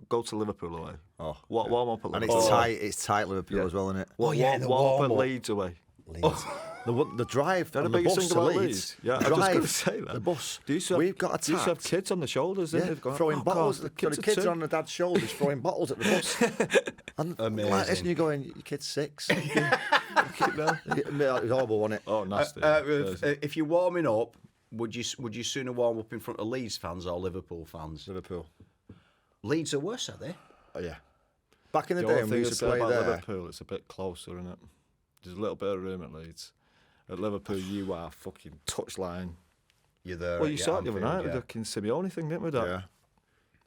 Go to Liverpool away. Oh, warm up at and Liverpool. it's tight Liverpool as well, isn't it? Warm up at Leeds away. Leeds. The drive They're on the the biggest bus thing to about Leeds. Leeds. Yeah, the I was drive, going to say that. The bus. We've got attacked. used to have kids on the shoulders, Yeah, didn't they? Going, throwing bottles. God, The kids are on the dad's shoulders throwing bottles at the bus. And Amazing. like this, and you're going, your kid's 6. It was horrible, wasn't it? Oh, nasty. If you're warming up, would you sooner warm up in front of Leeds fans or Liverpool fans? Liverpool. Leeds are worse, are they? Oh, yeah. Back in the The day only when thing we to used to say play about there. Liverpool, it's a bit closer, isn't it? There's a little bit of room at Leeds. At Liverpool, you are fucking touchline. You're there. Well, you saw it the other night with the fucking Simeone thing, didn't we? That? Yeah.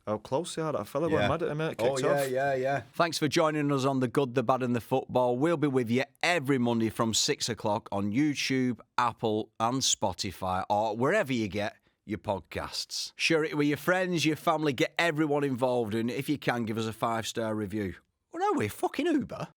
How close they are. That fella went mad at him, mate. Kicked off. yeah. Thanks for joining us on The Good, The Bad and The Football. We'll be with you every Monday from 6 o'clock on YouTube, Apple and Spotify or wherever you get your podcasts. Share it with your friends, your family, get everyone involved, and if you can, give us a 5-star review. Well, no, we're fucking Uber.